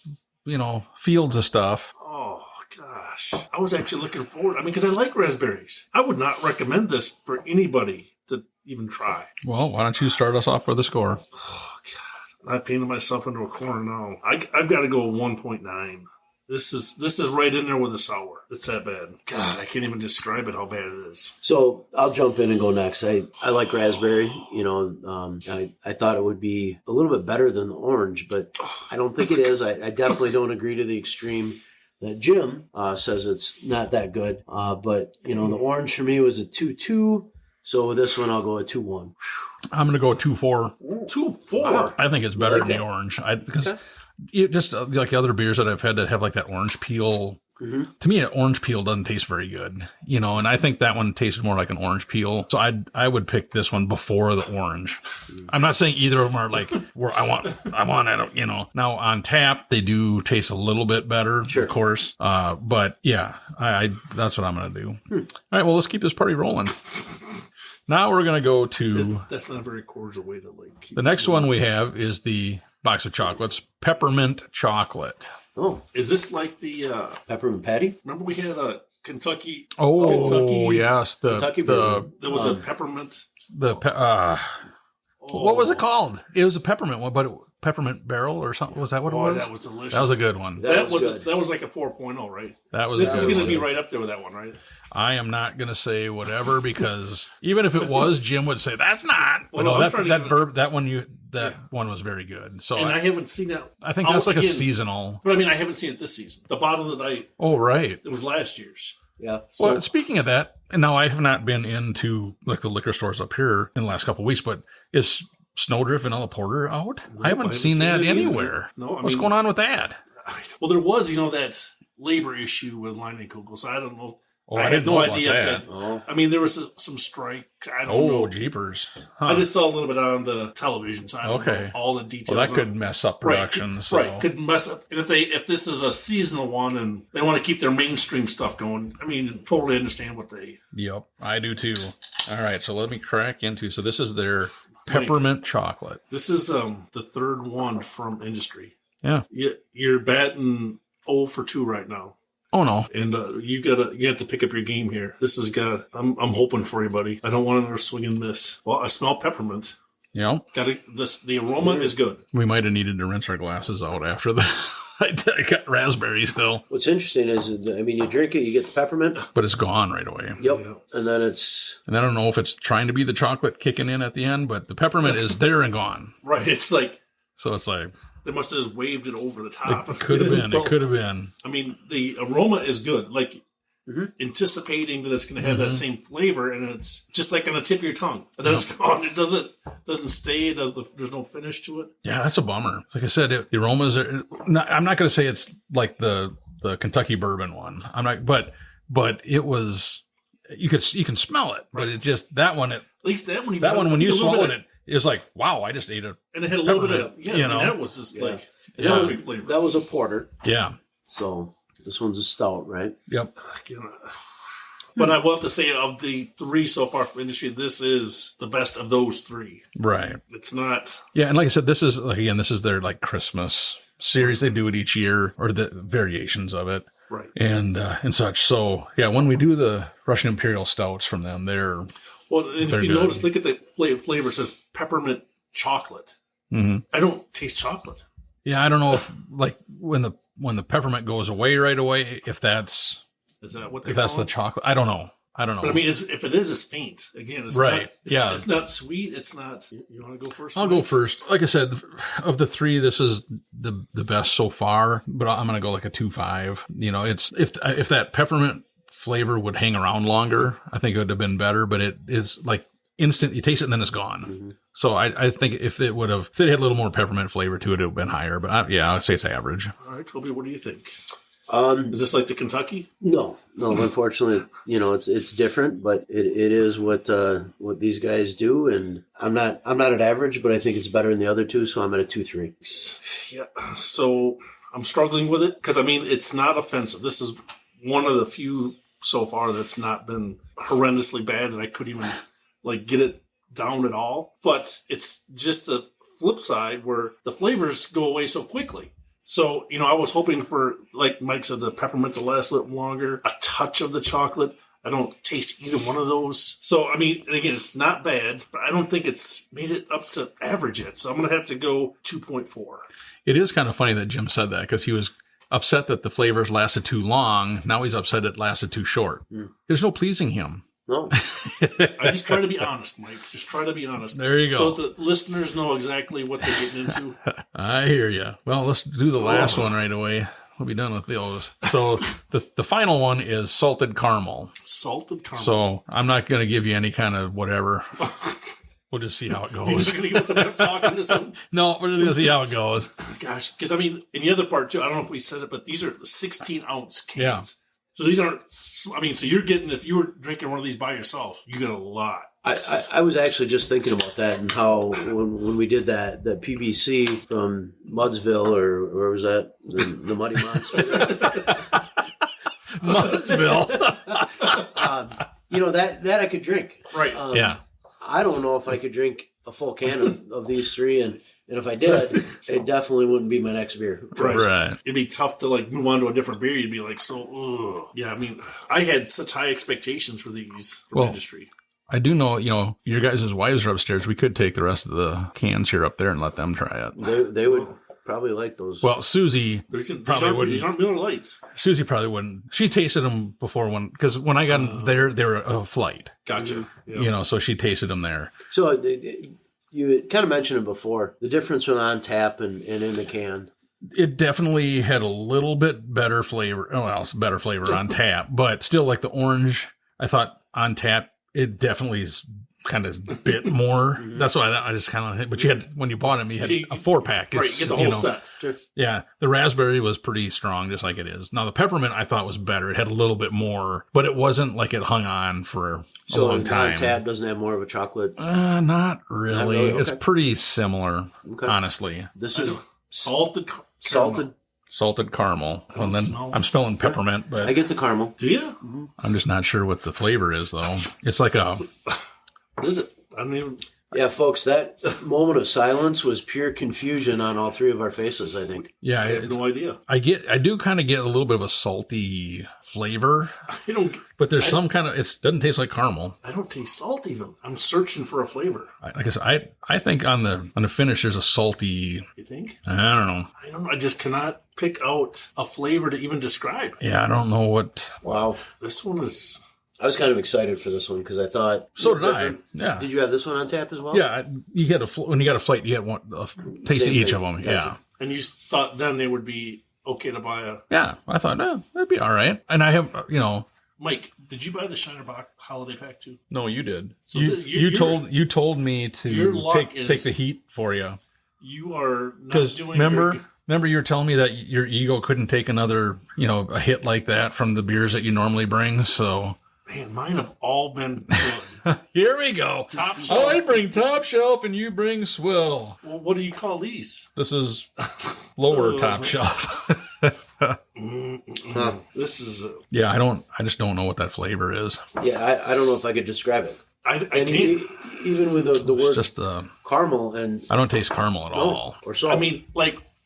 fields of stuff. Oh, gosh. I was actually looking forward. Because I like raspberries. I would not recommend this for anybody to even try. Well, why don't you start us off for the score? Oh, God. I painted myself into a corner now. I've got to go 1.9. This is right in there with the sour. It's that bad. God, I can't even describe it how bad it is. So I'll jump in and go next. I like raspberry. I thought it would be a little bit better than the orange, but I don't think it is. I definitely don't agree to the extreme that Jim says it's not that good. But the orange for me was a 2.2. So with this one, I'll go a 2.1. I'm going to go 2.4. 2.4? Wow. I think it's better than the orange. Because just like other beers that I've had that have like that orange peel. Mm-hmm. To me, an orange peel doesn't taste very good, and I think that one tasted more like an orange peel. So I would pick this one before the orange. I'm not saying either of them are like where I want it. Now on tap, they do taste a little bit better, sure, of course. But yeah, I that's what I'm going to do. All right, well, let's keep this party rolling. Now we're going to go to... That's not a very cordial way to keep the next one we have is the box of chocolates, Peppermint Chocolate. Oh. Is this like the... Peppermint patty? Remember we had a Kentucky... Oh, yes. Kentucky there was a peppermint... What was it called? It was a peppermint one, but peppermint barrel or something. Was that what it was? That was delicious. That was a good one. That was like a 4.0, right? This is going to be right up there with that one, right? I am not going to say whatever because even if it was, Jim would say that's not. Well, no, that one was very good. So I haven't seen that. I think that's like a seasonal. But I mean, I haven't seen it this season. The bottle that it was last year's. Yeah. So, well, speaking of that, and now I have not been into like the liquor stores up here in the last couple of weeks, but is Snowdrift Vanilla Porter out? No, I haven't seen that anywhere. No, what's going on with that? Well, there was, that labor issue with Line and Kugel, so I don't know. Oh, I had no idea that. I mean, there was some strikes. I don't know. Oh, jeepers. Huh. I just saw a little bit on the television, so I don't know all the details. Well, that could mess up production. Right, could mess up. And if this is a seasonal one and they want to keep their mainstream stuff going, I mean, totally understand what they... Yep, I do too. All right, so let me crack into... So this is their Peppermint Chocolate. This is the third one from industry. Yeah. You're batting 0 for 2 right now. Oh no! And you have to pick up your game here. This has got. I'm hoping for you, buddy. I don't want another swing and miss. Well, I smell peppermint. Yeah. The aroma is good. We might have needed to rinse our glasses out after the. I got raspberry still. What's interesting is, you drink it, you get the peppermint, but it's gone right away. Yep. Yeah. And then it's. And I don't know if it's trying to be the chocolate kicking in at the end, but the peppermint is there and gone. Right. It's like. So it's like. They must have just waved it over the top. It could have been. It could have been. I mean, the aroma is good. Like, anticipating that it's going to have that same flavor, and it's just like on the tip of your tongue. And then it's gone. It doesn't stay. There's no finish to it. Yeah, that's a bummer. Like I said, the aromas are... I'm not going to say it's like the Kentucky bourbon one. I'm not... But it was... You can smell it, but it just... That one... At least that one... That one, when you swallowed it... It's like, wow, I just ate it. And it had a little bit of, that was just like, perfect flavor. That was a porter. Yeah. So this one's a stout, right? Yep. But I will have to say, of the 3 so far from industry, this is the best of those 3. Right. It's not. Yeah, and like I said, this is their like Christmas series. They do it each year, or the variations of it. Right. And such. So, yeah, when we do the Russian Imperial Stouts from them, they're... Well, and if you notice, look at the flavor. It says peppermint chocolate. Mm-hmm. I don't taste chocolate. Yeah, I don't know if like when the peppermint goes away right away, if that's the chocolate. I don't know. But I mean, if it is, it's faint. Again, it's right. Not, it's not sweet. It's not. You want to go first? I'll go first. Like I said, of the 3, this is the best so far. But I'm gonna go like a 2.5. It's if that peppermint flavor would hang around longer, I think it would have been better, but it is like instant. You taste it and then it's gone. Mm-hmm. So I think if it had a little more peppermint flavor to it, it would have been higher. But I'd say it's average. All right, Toby, what do you think? Is this like the Kentucky? No. Unfortunately, it's different, but it is what these guys do, and I'm not at average, but I think it's better than the other 2, so I'm at a 2.3. Yeah. So I'm struggling with it because it's not offensive. This is one of the few so far that's not been horrendously bad that I couldn't even get it down at all. But it's just the flip side where the flavors go away so quickly. So, I was hoping for, like Mike said, the peppermint to last a little longer, a touch of the chocolate. I don't taste either one of those. So, again, it's not bad, but I don't think it's made it up to average yet. So I'm going to have to go 2.4. It is kind of funny that Jim said that because he was upset that the flavors lasted too long. Now he's upset it lasted too short. There's no pleasing him. No. I just try to be honest, Mike. Just try to be honest. There you go. So the listeners know exactly what they're getting into. I hear you. Well, let's do the last one right away. We'll be done with those. So the final one is salted caramel. Salted caramel. So I'm not going to give you any kind of whatever We'll just see how it You're goes. just going to give us the talking to some. No, we're just going to see how it goes. Gosh, because I mean, in the other part too, I don't know if we said it, but these are 16-ounce cans. Yeah. So these aren't. I mean, so you're getting, if you were drinking one of these by yourself, you get a lot. I was actually just thinking about that and how when we did that PBC from Mudsville, or where was that, the Muddy Monster, Mudsville. that I could drink. Right. Yeah. I don't know if I could drink a full can of these three, and if I did, it definitely wouldn't be my next beer. Right. It'd be tough to like move on to a different beer. You'd be like, ugh. Yeah, I mean, I had such high expectations for these from the industry. I do know, your guys' wives are upstairs. We could take the rest of the cans here up there and let them try it. They would probably like those. Well, Susie probably wouldn't. These aren't Miller Lights. Susie probably wouldn't. She tasted them before because when I got them there, they were a flight. Gotcha. Yeah. So she tasted them there. So you kind of mentioned it before, the difference from on tap and in the can. It definitely had a little bit better flavor. Well, it's better flavor on tap, but still like the orange, I thought on tap, it definitely is kind of bit more. That's why I just kind of, but you had, when you bought them, you had a 4-pack. Right, you get the whole set. Sure. Yeah. The raspberry was pretty strong, just like it is. Now the peppermint I thought was better. It had a little bit more, but it wasn't like it hung on for a long time. On tap doesn't have more of a chocolate? Not really. Not really? Okay. It's pretty similar, Okay. honestly. This is Salted. Salted caramel. And then I'm spelling peppermint, but I get the caramel. Do you? I'm just not sure what the flavor is, though. It's like a... What is it? I don't even... Yeah, folks, that moment of silence was pure confusion on all three of our faces, I think. Yeah, I have no idea. I do kind of get a little bit of a salty flavor. I don't... But there's some kind of... It doesn't taste like caramel. I don't taste salt even. I'm searching for a flavor. Like I said, I think on the finish there's a salty... You think? I don't know. I just cannot pick out a flavor to even describe. Yeah, I don't know what... Wow. This one is... I was kind of excited for this one because I thought... So did I. Yeah. Did you have this one on tap as well? Yeah, you get when you got a flight, you get a taste Same of each thing. of them. Gotcha. Yeah. And you thought then they would be okay to buy a... Yeah, I thought, that'd be all right. And I have, Mike, did you buy the Shiner Box holiday pack too? No, you did. So you told me your to luck take the heat for you. You are not Because doing... remember you were telling me that your ego couldn't take another, a hit like that from the beers that you normally bring, so... Man, mine have all been good. Here we go. Top shelf. I bring top shelf and you bring swill. Well, what do you call these? This is lower top shelf. This is... Yeah, I just don't know what that flavor is. Yeah, I don't know if I could describe it. I And can't... even with the word It's just caramel and... I don't taste caramel at all. Or salt. I mean,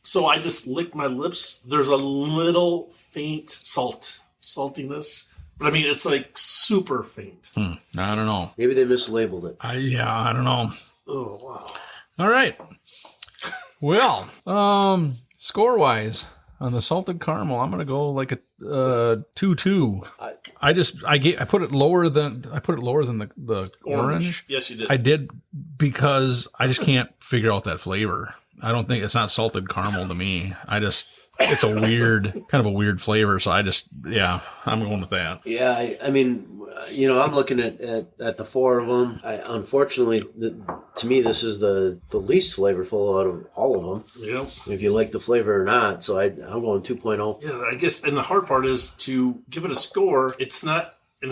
so I just licked my lips. There's a little faint saltiness. But I mean, it's like super faint. I don't know. Maybe they mislabeled it. I don't know. Oh, wow. All right. Well, score-wise, on the salted caramel, I'm going to go like a 2-2. I put it lower than the orange. Yes, you did. I did because I just can't figure out that flavor. I don't think it's not salted caramel to me. It's a kind of a weird flavor. So I'm going with that. Yeah, I mean, I'm looking at the four of them. Unfortunately, to me, this is the least flavorful out of all of them. Yeah. If you like the flavor or not. So I'm going 2.0. Yeah, I guess, and the hard part is to give it a score. It's not an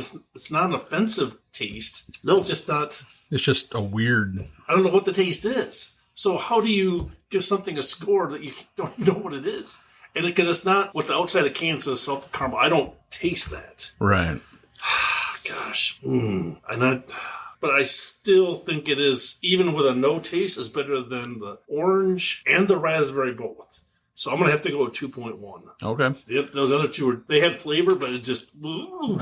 offensive taste. No. It's just not. It's just a weird. I don't know what the taste is. So how do you give something a score that you don't even know what it is? And because it's not what the outside of the can says, salted caramel. I don't taste that. Right. Gosh. But I still think it is, even with a no taste, is better than the orange and the raspberry both. So I'm going to have to go with 2.1. Okay. Those other two they had flavor, but it just, it'll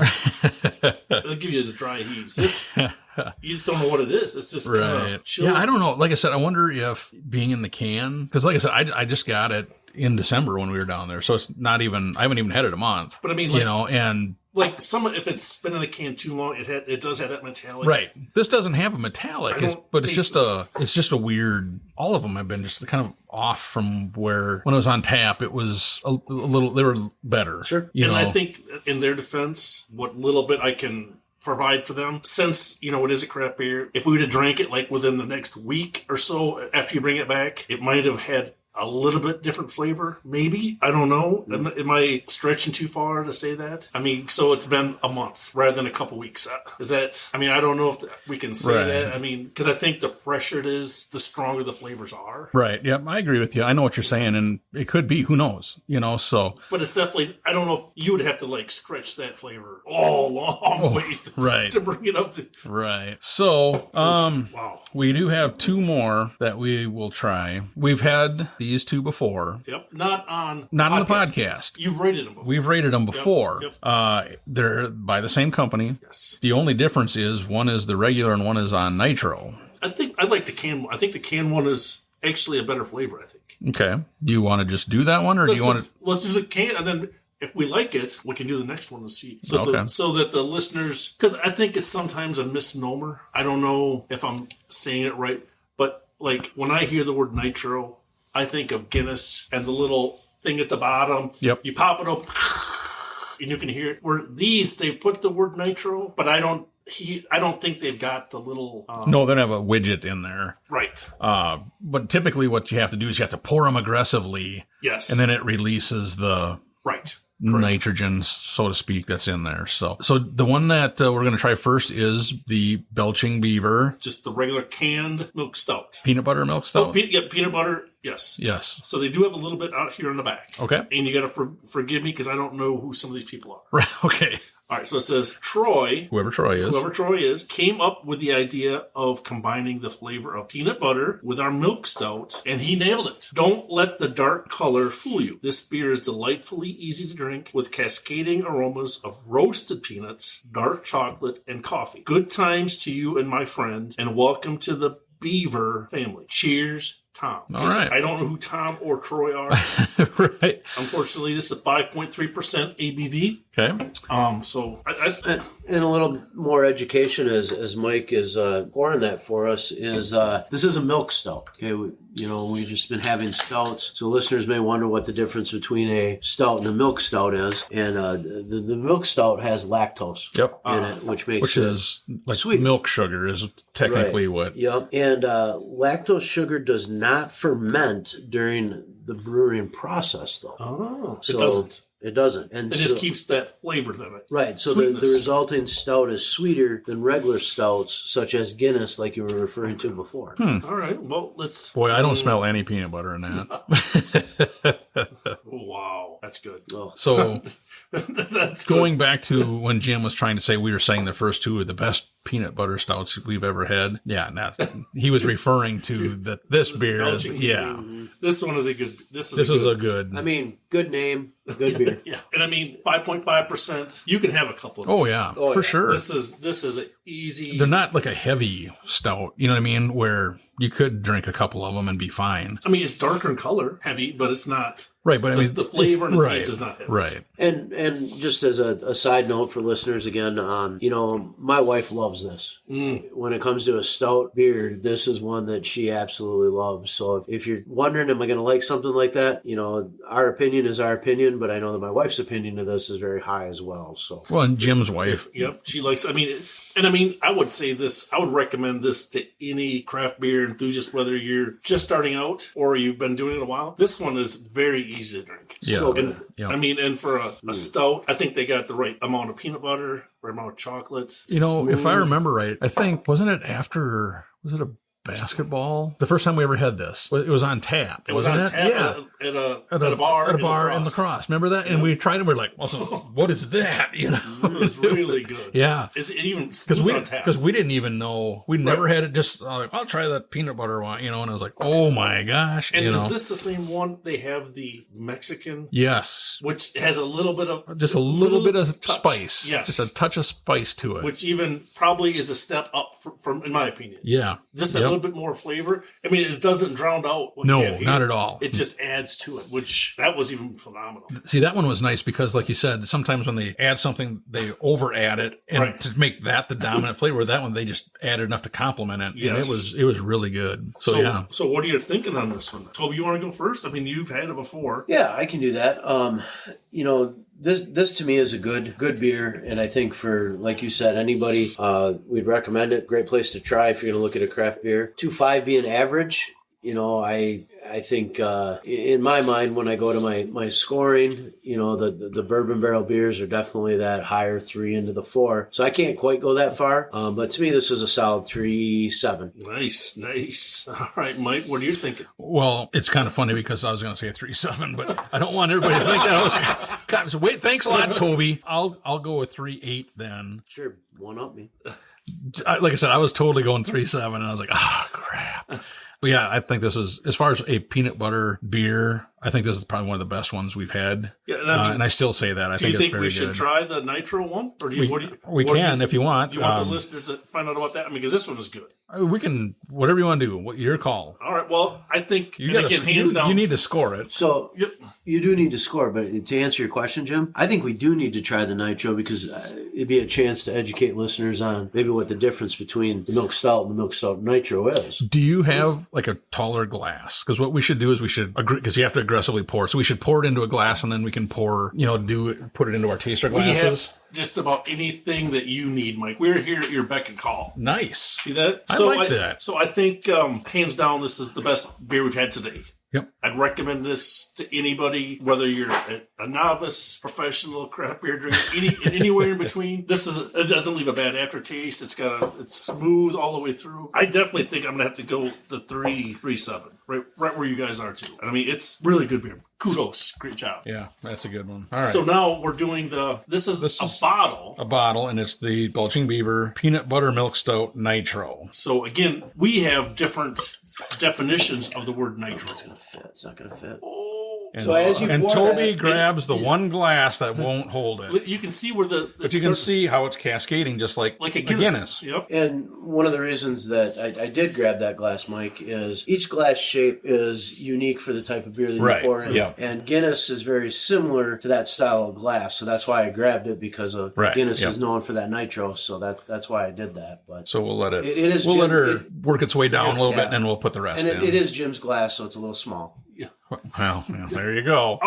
give you the dry heaves. This, you just don't know what it is. It's just kind of chill. Yeah, I don't know. Like I said, I wonder if being in the can, because like I said, I just got it in December when we were down there. So it's not even, I haven't even had it a month. But I mean, and like if it's been in the can too long, it does have that metallic. Right. This doesn't have a metallic, but it's just a weird. All of them have been just kind of off from where when it was on tap, it was a little. They were better. Sure. I think in their defense, what little bit I can provide for them. Since, it is a craft beer, if we would have drank it like within the next week or so after you bring it back, it might have had a little bit different flavor, maybe. I don't know. Am I stretching too far to say that? I mean, so it's been a month rather than a couple weeks. Is that, I don't know if we can say that. Because I think the fresher it is, the stronger the flavors are. Right. Yep. I agree with you. I know what you're saying, and it could be. Who knows? So. But it's definitely, I don't know if you would have to like stretch that flavor long ways to bring it up to. Right. So, wow. We do have two more that we will try. We've had these two before. Yep. Not on the podcast. You've rated them before. We've rated them before. Yep. They're by the same company. Yes. The only difference is one is the regular and one is on Nitro. I think I'd like the can one. I think the can one is actually a better flavor, I think. Okay. Do you want to just do that one, or do you want to... Let's do the can, and then if we like it, we can do the next one and see. So, okay. So that the listeners... Because I think it's sometimes a misnomer. I don't know if I'm saying it right, but like when I hear the word Nitro, I think of Guinness and the little thing at the bottom. Yep. You pop it up, and you can hear it. Where these, they put the word Nitro, but I don't think they've got the little... No, they don't have a widget in there. Right. But typically what you have to do is you have to pour them aggressively. Yes. And then it releases the... Right. Nitrogen, so to speak, that's in there. So the one that we're going to try first is the Belching Beaver. Just the regular canned milk stout. Peanut butter milk stout? Peanut butter, yes. Yes. So they do have a little bit out here in the back. Okay. And you got to forgive me because I don't know who some of these people are. Right, okay. All right, so it says Troy, whoever Troy is, came up with the idea of combining the flavor of peanut butter with our milk stout, and he nailed it. Don't let the dark color fool you. This beer is delightfully easy to drink with cascading aromas of roasted peanuts, dark chocolate, and coffee. Good times to you and my friend, and welcome to the Beaver family. Cheers, Tom. All right. I don't know who Tom or Troy are. Right. Unfortunately, this is 5.3% ABV. Okay. So and a little more education as Mike is pouring that for us is this is a milk stout. Okay, we've just been having stouts, so listeners may wonder what the difference between a stout and a milk stout is. And the milk stout has lactose in it, which is like sweet. Milk sugar is technically what. Yep. And lactose sugar does not ferment during the brewing process, though. Oh, so it doesn't. It doesn't. And it just keeps that flavor in it. Right. So the resulting stout is sweeter than regular stouts, such as Guinness, like you were referring to before. All right. Well, let's... Boy, I don't smell any peanut butter in that. Wow. That's good. Oh. So... That's going back to when Jim was trying to say we were saying the first two are the best peanut butter stouts we've ever had. Yeah, he was referring to this beer. Belching. Yeah, this one is a good. This is a good. I mean, good name, good beer. Yeah, and I mean 5.5%. You can have a couple of. Oh yeah, for sure. This is an easy. They're not like a heavy stout. You know what I mean? Where you could drink a couple of them and be fine. I mean, it's darker in color, heavy, but it's not. Right, but I mean, the flavor and the taste is not heavy. Right. And just as a side note for listeners again, my wife loves this. When it comes to a stout beer, this is one that she absolutely loves. So if you're wondering, am I going to like something like that? Our opinion is our opinion, but I know that my wife's opinion of this is very high as well. So and Jim's wife. Yep, she likes. I would say this. I would recommend this to any craft beer enthusiast, whether you're just starting out or you've been doing it a while. This one is very easy to drink. Yeah. So good. And for a stout, I think they got the right amount of peanut butter, right amount of chocolate. If I remember right, I think wasn't it a basketball? The first time we ever had this, it was on tap. It was on tap at a bar in lacrosse. Remember that? And we tried it. We're like, what is that? It was really good. Yeah. Is it even on tap? Because we didn't even know. We never had it. Just I'll try that peanut butter one. And I was like, oh my gosh. And is this the same one? They have the Mexican. Yes. Which has a little bit of just a little bit of touch. Spice. Yes. Just a touch of spice to it. Which even probably is a step up from in my opinion. Yeah. Just a little bit more flavor. I mean, it doesn't drown out what you have here. Not at all. It just adds to it, which that was even phenomenal. See, that one was nice because, like you said, sometimes when they add something, they over add it, and to make that the dominant flavor. That one, they just added enough to complement it, and it was really good. So yeah. So what are you thinking on this one, Toby? You want to go first? I mean, you've had it before. Yeah, I can do that. This to me is a good beer, and I think for, like you said, anybody, we'd recommend it. Great place to try if you're going to look at a craft beer. 2.5 being average. I think in my mind, when I go to my scoring, the bourbon barrel beers are definitely that higher 3 into the 4. So I can't quite go that far. But to me, this is a solid 3.7. Nice. All right, Mike, what are you thinking? Well, it's kind of funny because I was going to say 3.7, but I don't want everybody to think that I was. So wait, thanks a lot, Toby. I'll go with 3.8 then. Sure, one up me. Like I said, I was totally going 3.7, and I was like, crap. But yeah, I think this is, as far as a peanut butter beer, I think this is probably one of the best ones we've had. Yeah, and I still say that. I think it's very good. Do you think we should try the Nitro one? Or we can if you want. Do you want the listeners to find out about that? I mean, because this one is good. We can, whatever you want to do. What your call. All right. Well, I think you need to score it. So you do need to score, but to answer your question, Jim, I think we do need to try the Nitro because it'd be a chance to educate listeners on maybe what the difference between the Milk Stout and the Milk Stout Nitro is. Do you have like a taller glass? Because what we should do is because you have to aggressively pour. So we should pour it into a glass and then we can pour, put it into our taster glasses. Just about anything that you need, Mike. We're here at your beck and call. Nice. See that? I like that. So I think, hands down, this is the best beer we've had today. Yep. I'd recommend this to anybody, whether you're a novice, professional, craft beer drinker, anywhere in between. It doesn't leave a bad aftertaste. It's smooth all the way through. I definitely think I'm gonna have to go the 3.7, right where you guys are too. I mean, it's really good beer. Kudos, great job. Yeah, that's a good one. All right. So now we're doing this is a bottle. A bottle, and it's the Belching Beaver Peanut Butter Milk Stout Nitro. So again, we have different definitions of the word nitro. It's not gonna fit. And, so as you pour Toby grabs the one glass that won't hold it. You can see where but you can see how it's cascading, just like a Guinness. Yep. And one of the reasons that I did grab that glass, Mike, is each glass shape is unique for the type of beer that you pour in. Yep. And Guinness is very similar to that style of glass, so that's why I grabbed it, because Guinness is known for that nitro. So that's why I did that. But so we'll let it. We'll let her work its way down a little bit, and then we'll put the rest in. And it is Jim's glass, so it's a little small. Yeah. Well, there you go.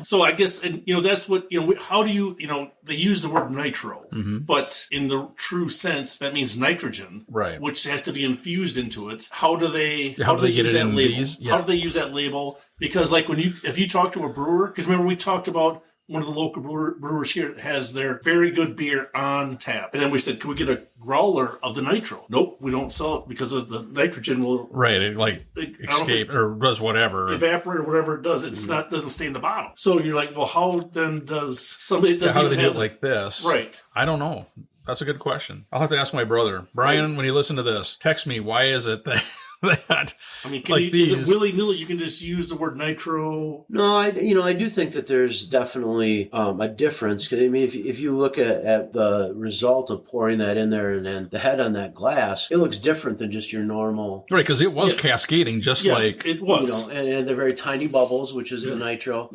So I guess, and that's what, how do you, they use the word nitro, but in the true sense, that means nitrogen, right? Which has to be infused into it. How do they use that label? How do they use that label? Because like if you talk to a brewer, because remember we talked about one of the local brewers here has their very good beer on tap. And then we said, can we get a growler of the nitro? Nope, we don't sell it because of the nitrogen will... Right, it escape or does whatever. Evaporate or whatever it does. It's doesn't stay in the bottle. So you're like, well, how then does somebody... How do they do it like this? Right. I don't know. That's a good question. I'll have to ask my brother. Brian, when you listen to this, text me, why is it that... I mean, is it willy-nilly? You can just use the word nitro. No, I do think that there's definitely a difference. Because I mean, if you look at the result of pouring that in there and then the head on that glass, it looks different than just your normal. Right, because it was cascading, like it was. And they're very tiny bubbles, which is the nitro.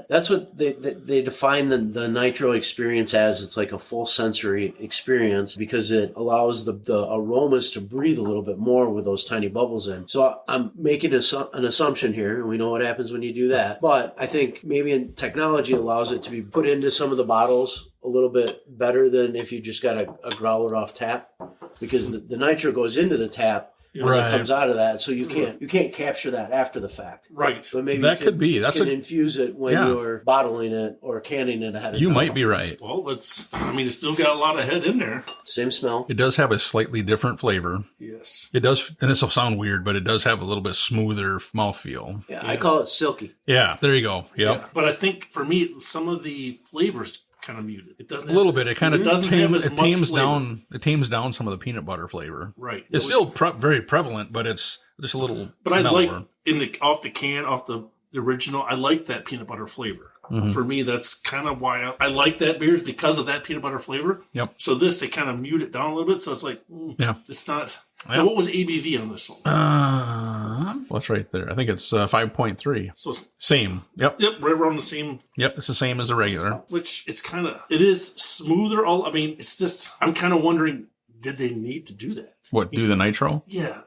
That's what they define the nitro experience as. It's like a full sensory experience because it allows the aromas to breathe a little bit more with those tiny bubbles in. So I'm making an assumption here, and we know what happens when you do that. But I think maybe technology allows it to be put into some of the bottles a little bit better than if you just got a growler off tap, because the nitro goes into the tap as it comes out of that, so you can't capture that after the fact. Right. But maybe that could be. That's infuse it when you're bottling it or canning it ahead of time. You might be right. Well, it's still got a lot of head in there. Same smell. It does have a slightly different flavor. Yes. It does, and this will sound weird, but it does have a little bit smoother mouthfeel. Yeah, I call it silky. Yeah, there you go. Yep. Yeah. But I think for me, some of the flavors kind of muted. It doesn't a little bit. It kind of doesn't have as much tames flavor. down. It tames down some of the peanut butter flavor. Right. It's still very prevalent, but it's just a little. But I mellower. like off the original. I like that peanut butter flavor. Mm-hmm. For me, that's kind of why I like that beer, is because of that peanut butter flavor. Yep. So they kind of mute it down a little bit. So it's like, it's not. Yep. Now, what was ABV on this one? What's right there? I think it's 5.3. So same. Yep. Yep. Right around the same. Yep. It's the same as a regular. Which it is smoother. It's just, I'm kind of wondering, did they need to do that? What, do the nitro? Yeah.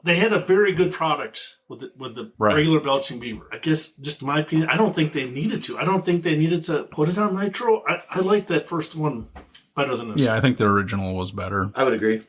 they had a very good product with the Right. regular Belching Beaver. I guess, just in my opinion, I don't think they needed to. I don't think they needed to put it on Nitro. I like that first one better than this. Yeah, I think the original was better. I would agree.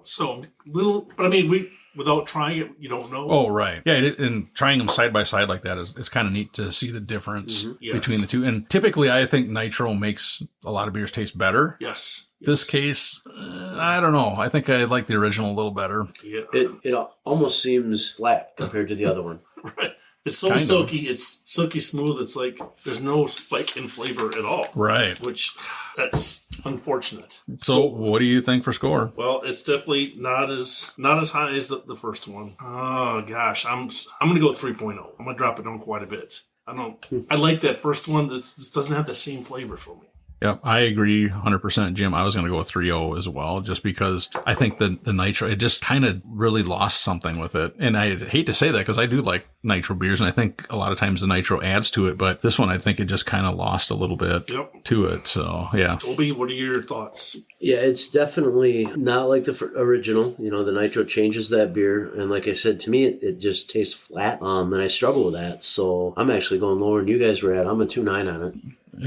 So little, but I mean, without trying it, you don't know. Oh, right. Yeah, and trying them side by side like that is kind of neat to see the difference Yes. between the two. And typically, I think Nitro makes a lot of beers taste better. Yes. This case, I don't know. I think I like the original a little better. Yeah. It almost seems flat compared to the other one. Right. It's so Kind of. silky. It's silky smooth. It's like there's no spike in flavor at all. Right. Which, that's unfortunate. So what do you think for score? Well, it's definitely not as high as the first one. Oh gosh, I'm gonna go 3.0. I'm gonna drop it down quite a bit. I like that first one. This doesn't have the same flavor for me. Yep, I agree 100%, Jim. I was going to go with 3.0 as well, just because I think the Nitro, it just kind of really lost something with it. And I hate to say that because I do like Nitro beers, and I think a lot of times the Nitro adds to it. But this one, I think it just kind of lost a little bit to it. So, yeah. Toby, what are your thoughts? Yeah, it's definitely not like the original. The Nitro changes that beer. And like I said, to me, it just tastes flat. And I struggle with that. So I'm actually going lower than you guys were at. I'm a 2.9 on it.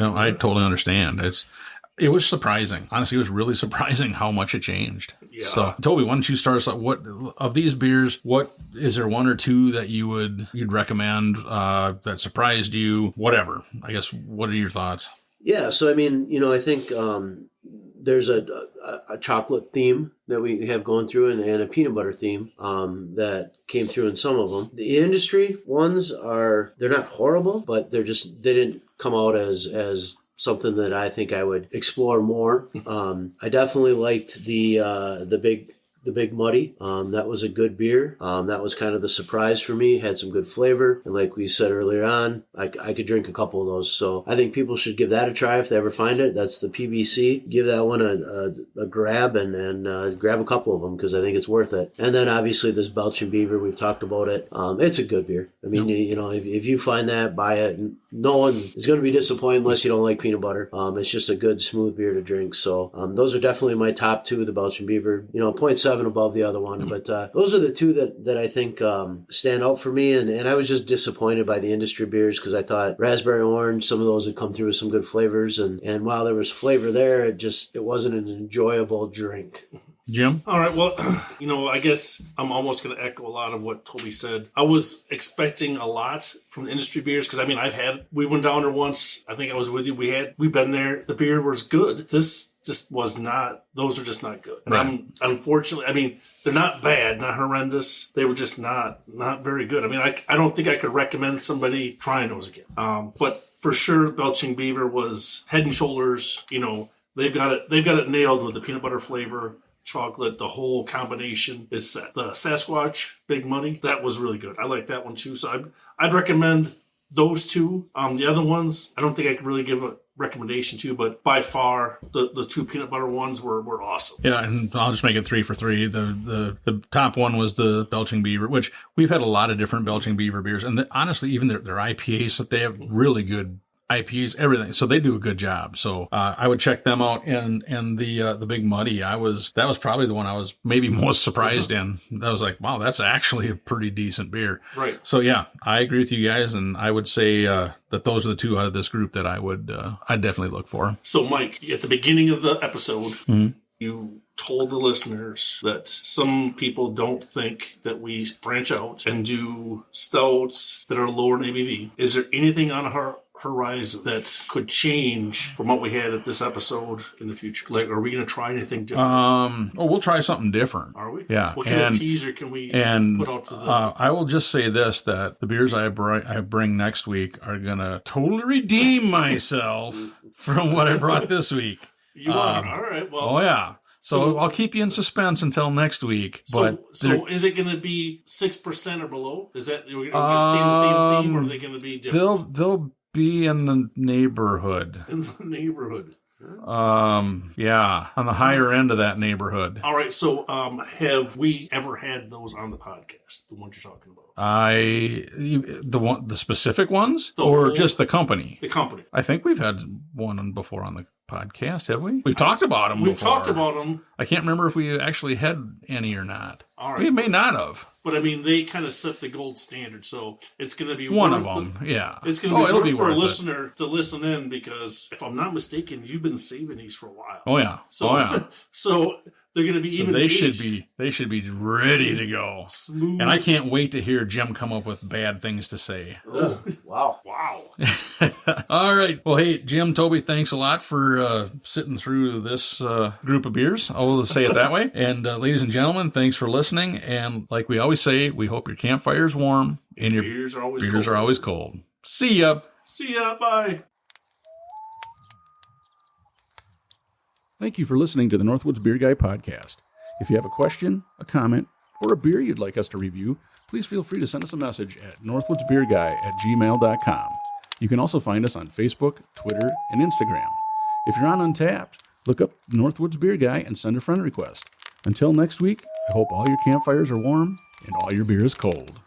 I totally understand. It was surprising. Honestly, it was really surprising how much it changed. Yeah. So, Toby, why don't you start us off? What of these beers? What is there one or two that you'd recommend that surprised you? Whatever. I guess. What are your thoughts? Yeah. So I mean, I think there's a chocolate theme that we have going through and a peanut butter theme that came through in some of them. The industry ones they're not horrible, but they didn't come out as something that I think I would explore more. I definitely liked the Big Muddy. That was a good beer. That was kind of the surprise for me. Had some good flavor. And like we said earlier on, I could drink a couple of those. So I think people should give that a try if they ever find it. That's the PBC. Give that one a grab and grab a couple of them because I think it's worth it. And then obviously this Belching Beaver, we've talked about it. It's a good beer. I mean, if you find that, buy it. No one is going to be disappointed unless you don't like peanut butter. It's just a good, smooth beer to drink. So those are definitely my top two, the Belching Beaver. 0.7 above the other one. But those are the two that I think stand out for me. And I was just disappointed by the industry beers because I thought raspberry orange, some of those had come through with some good flavors. And while there was flavor there, it wasn't an enjoyable drink. Jim? All right. Well, I guess I'm almost going to echo a lot of what Toby said. I was expecting a lot from the industry beers because, I mean, we went down there once. I think I was with you. We've been there. The beer was good. This just was not. Those are just not good. And Right. Unfortunately, I mean, they're not bad, not horrendous. They were just not very good. I mean, I don't think I could recommend somebody trying those again. But for sure, Belching Beaver was head and shoulders. They've got it nailed with the peanut butter flavor. Chocolate, the whole combination is set. The Sasquatch Big Muddy, that was really good. I like that one too. So I'd recommend those two. The other ones, I don't think I could really give a recommendation to, but by far the two peanut butter ones were awesome. Yeah, and I'll just make it 3 for 3. The top one was the Belching Beaver, which we've had a lot of different Belching Beaver beers, and honestly, even their IPAs, that they have really good IPAs, everything. So they do a good job. So I would check them out. And the Big Muddy, that was probably the one I was maybe most surprised in. I was like, wow, that's actually a pretty decent beer. Right. So yeah, I agree with you guys, and I would say that those are the two out of this group that I'd definitely look for. So Mike, at the beginning of the episode, you told the listeners that some people don't think that we branch out and do stouts that are lower in ABV. Is there anything on our horizon that could change from what we had at this episode in the future? Like, are we going to try anything different? We'll try something different. Are we? Yeah. What kind of teaser can we put out to the... I will just say this, that the beers I bring next week are going to totally redeem myself from what I brought this week. You are? All right. Well... Oh, yeah. So I'll keep you in suspense until next week. But so is it going to be 6% or below? Is that... Are we going to stay in the same theme, or are they going to be different? They'll be in the neighborhood. In the neighborhood. Yeah, on the higher end of that neighborhood. All right. So, have we ever had those on the podcast? The ones you're talking about? The specific ones, or just the company? The company. I think we've had one before on the podcast, have we? We've talked about them. We've talked about them. I can't remember if we actually had any or not. All right. We may not have. But I mean, they kind of set the gold standard, so it's going to be One of them. Yeah. It's going to be worth for a it. listener to listen in because, if I'm not mistaken, you've been saving these for a while. Oh yeah. So, so they're going to be even. They should be ready to go. Smooth. And I can't wait to hear Jim come up with bad things to say. Oh, wow. All right. Well, hey, Jim, Toby, thanks a lot for sitting through this group of beers. I will say it that way. And ladies and gentlemen, thanks for listening. And like we always say, we hope your campfire's warm and your beers are always cold. See ya. See ya. Bye. Thank you for listening to the Northwoods Beer Guy podcast. If you have a question, a comment, or a beer you'd like us to review, please feel free to send us a message at northwoodsbeerguy@gmail.com. You can also find us on Facebook, Twitter, and Instagram. If you're on Untappd, look up Northwoods Beer Guy and send a friend request. Until next week, I hope all your campfires are warm and all your beer is cold.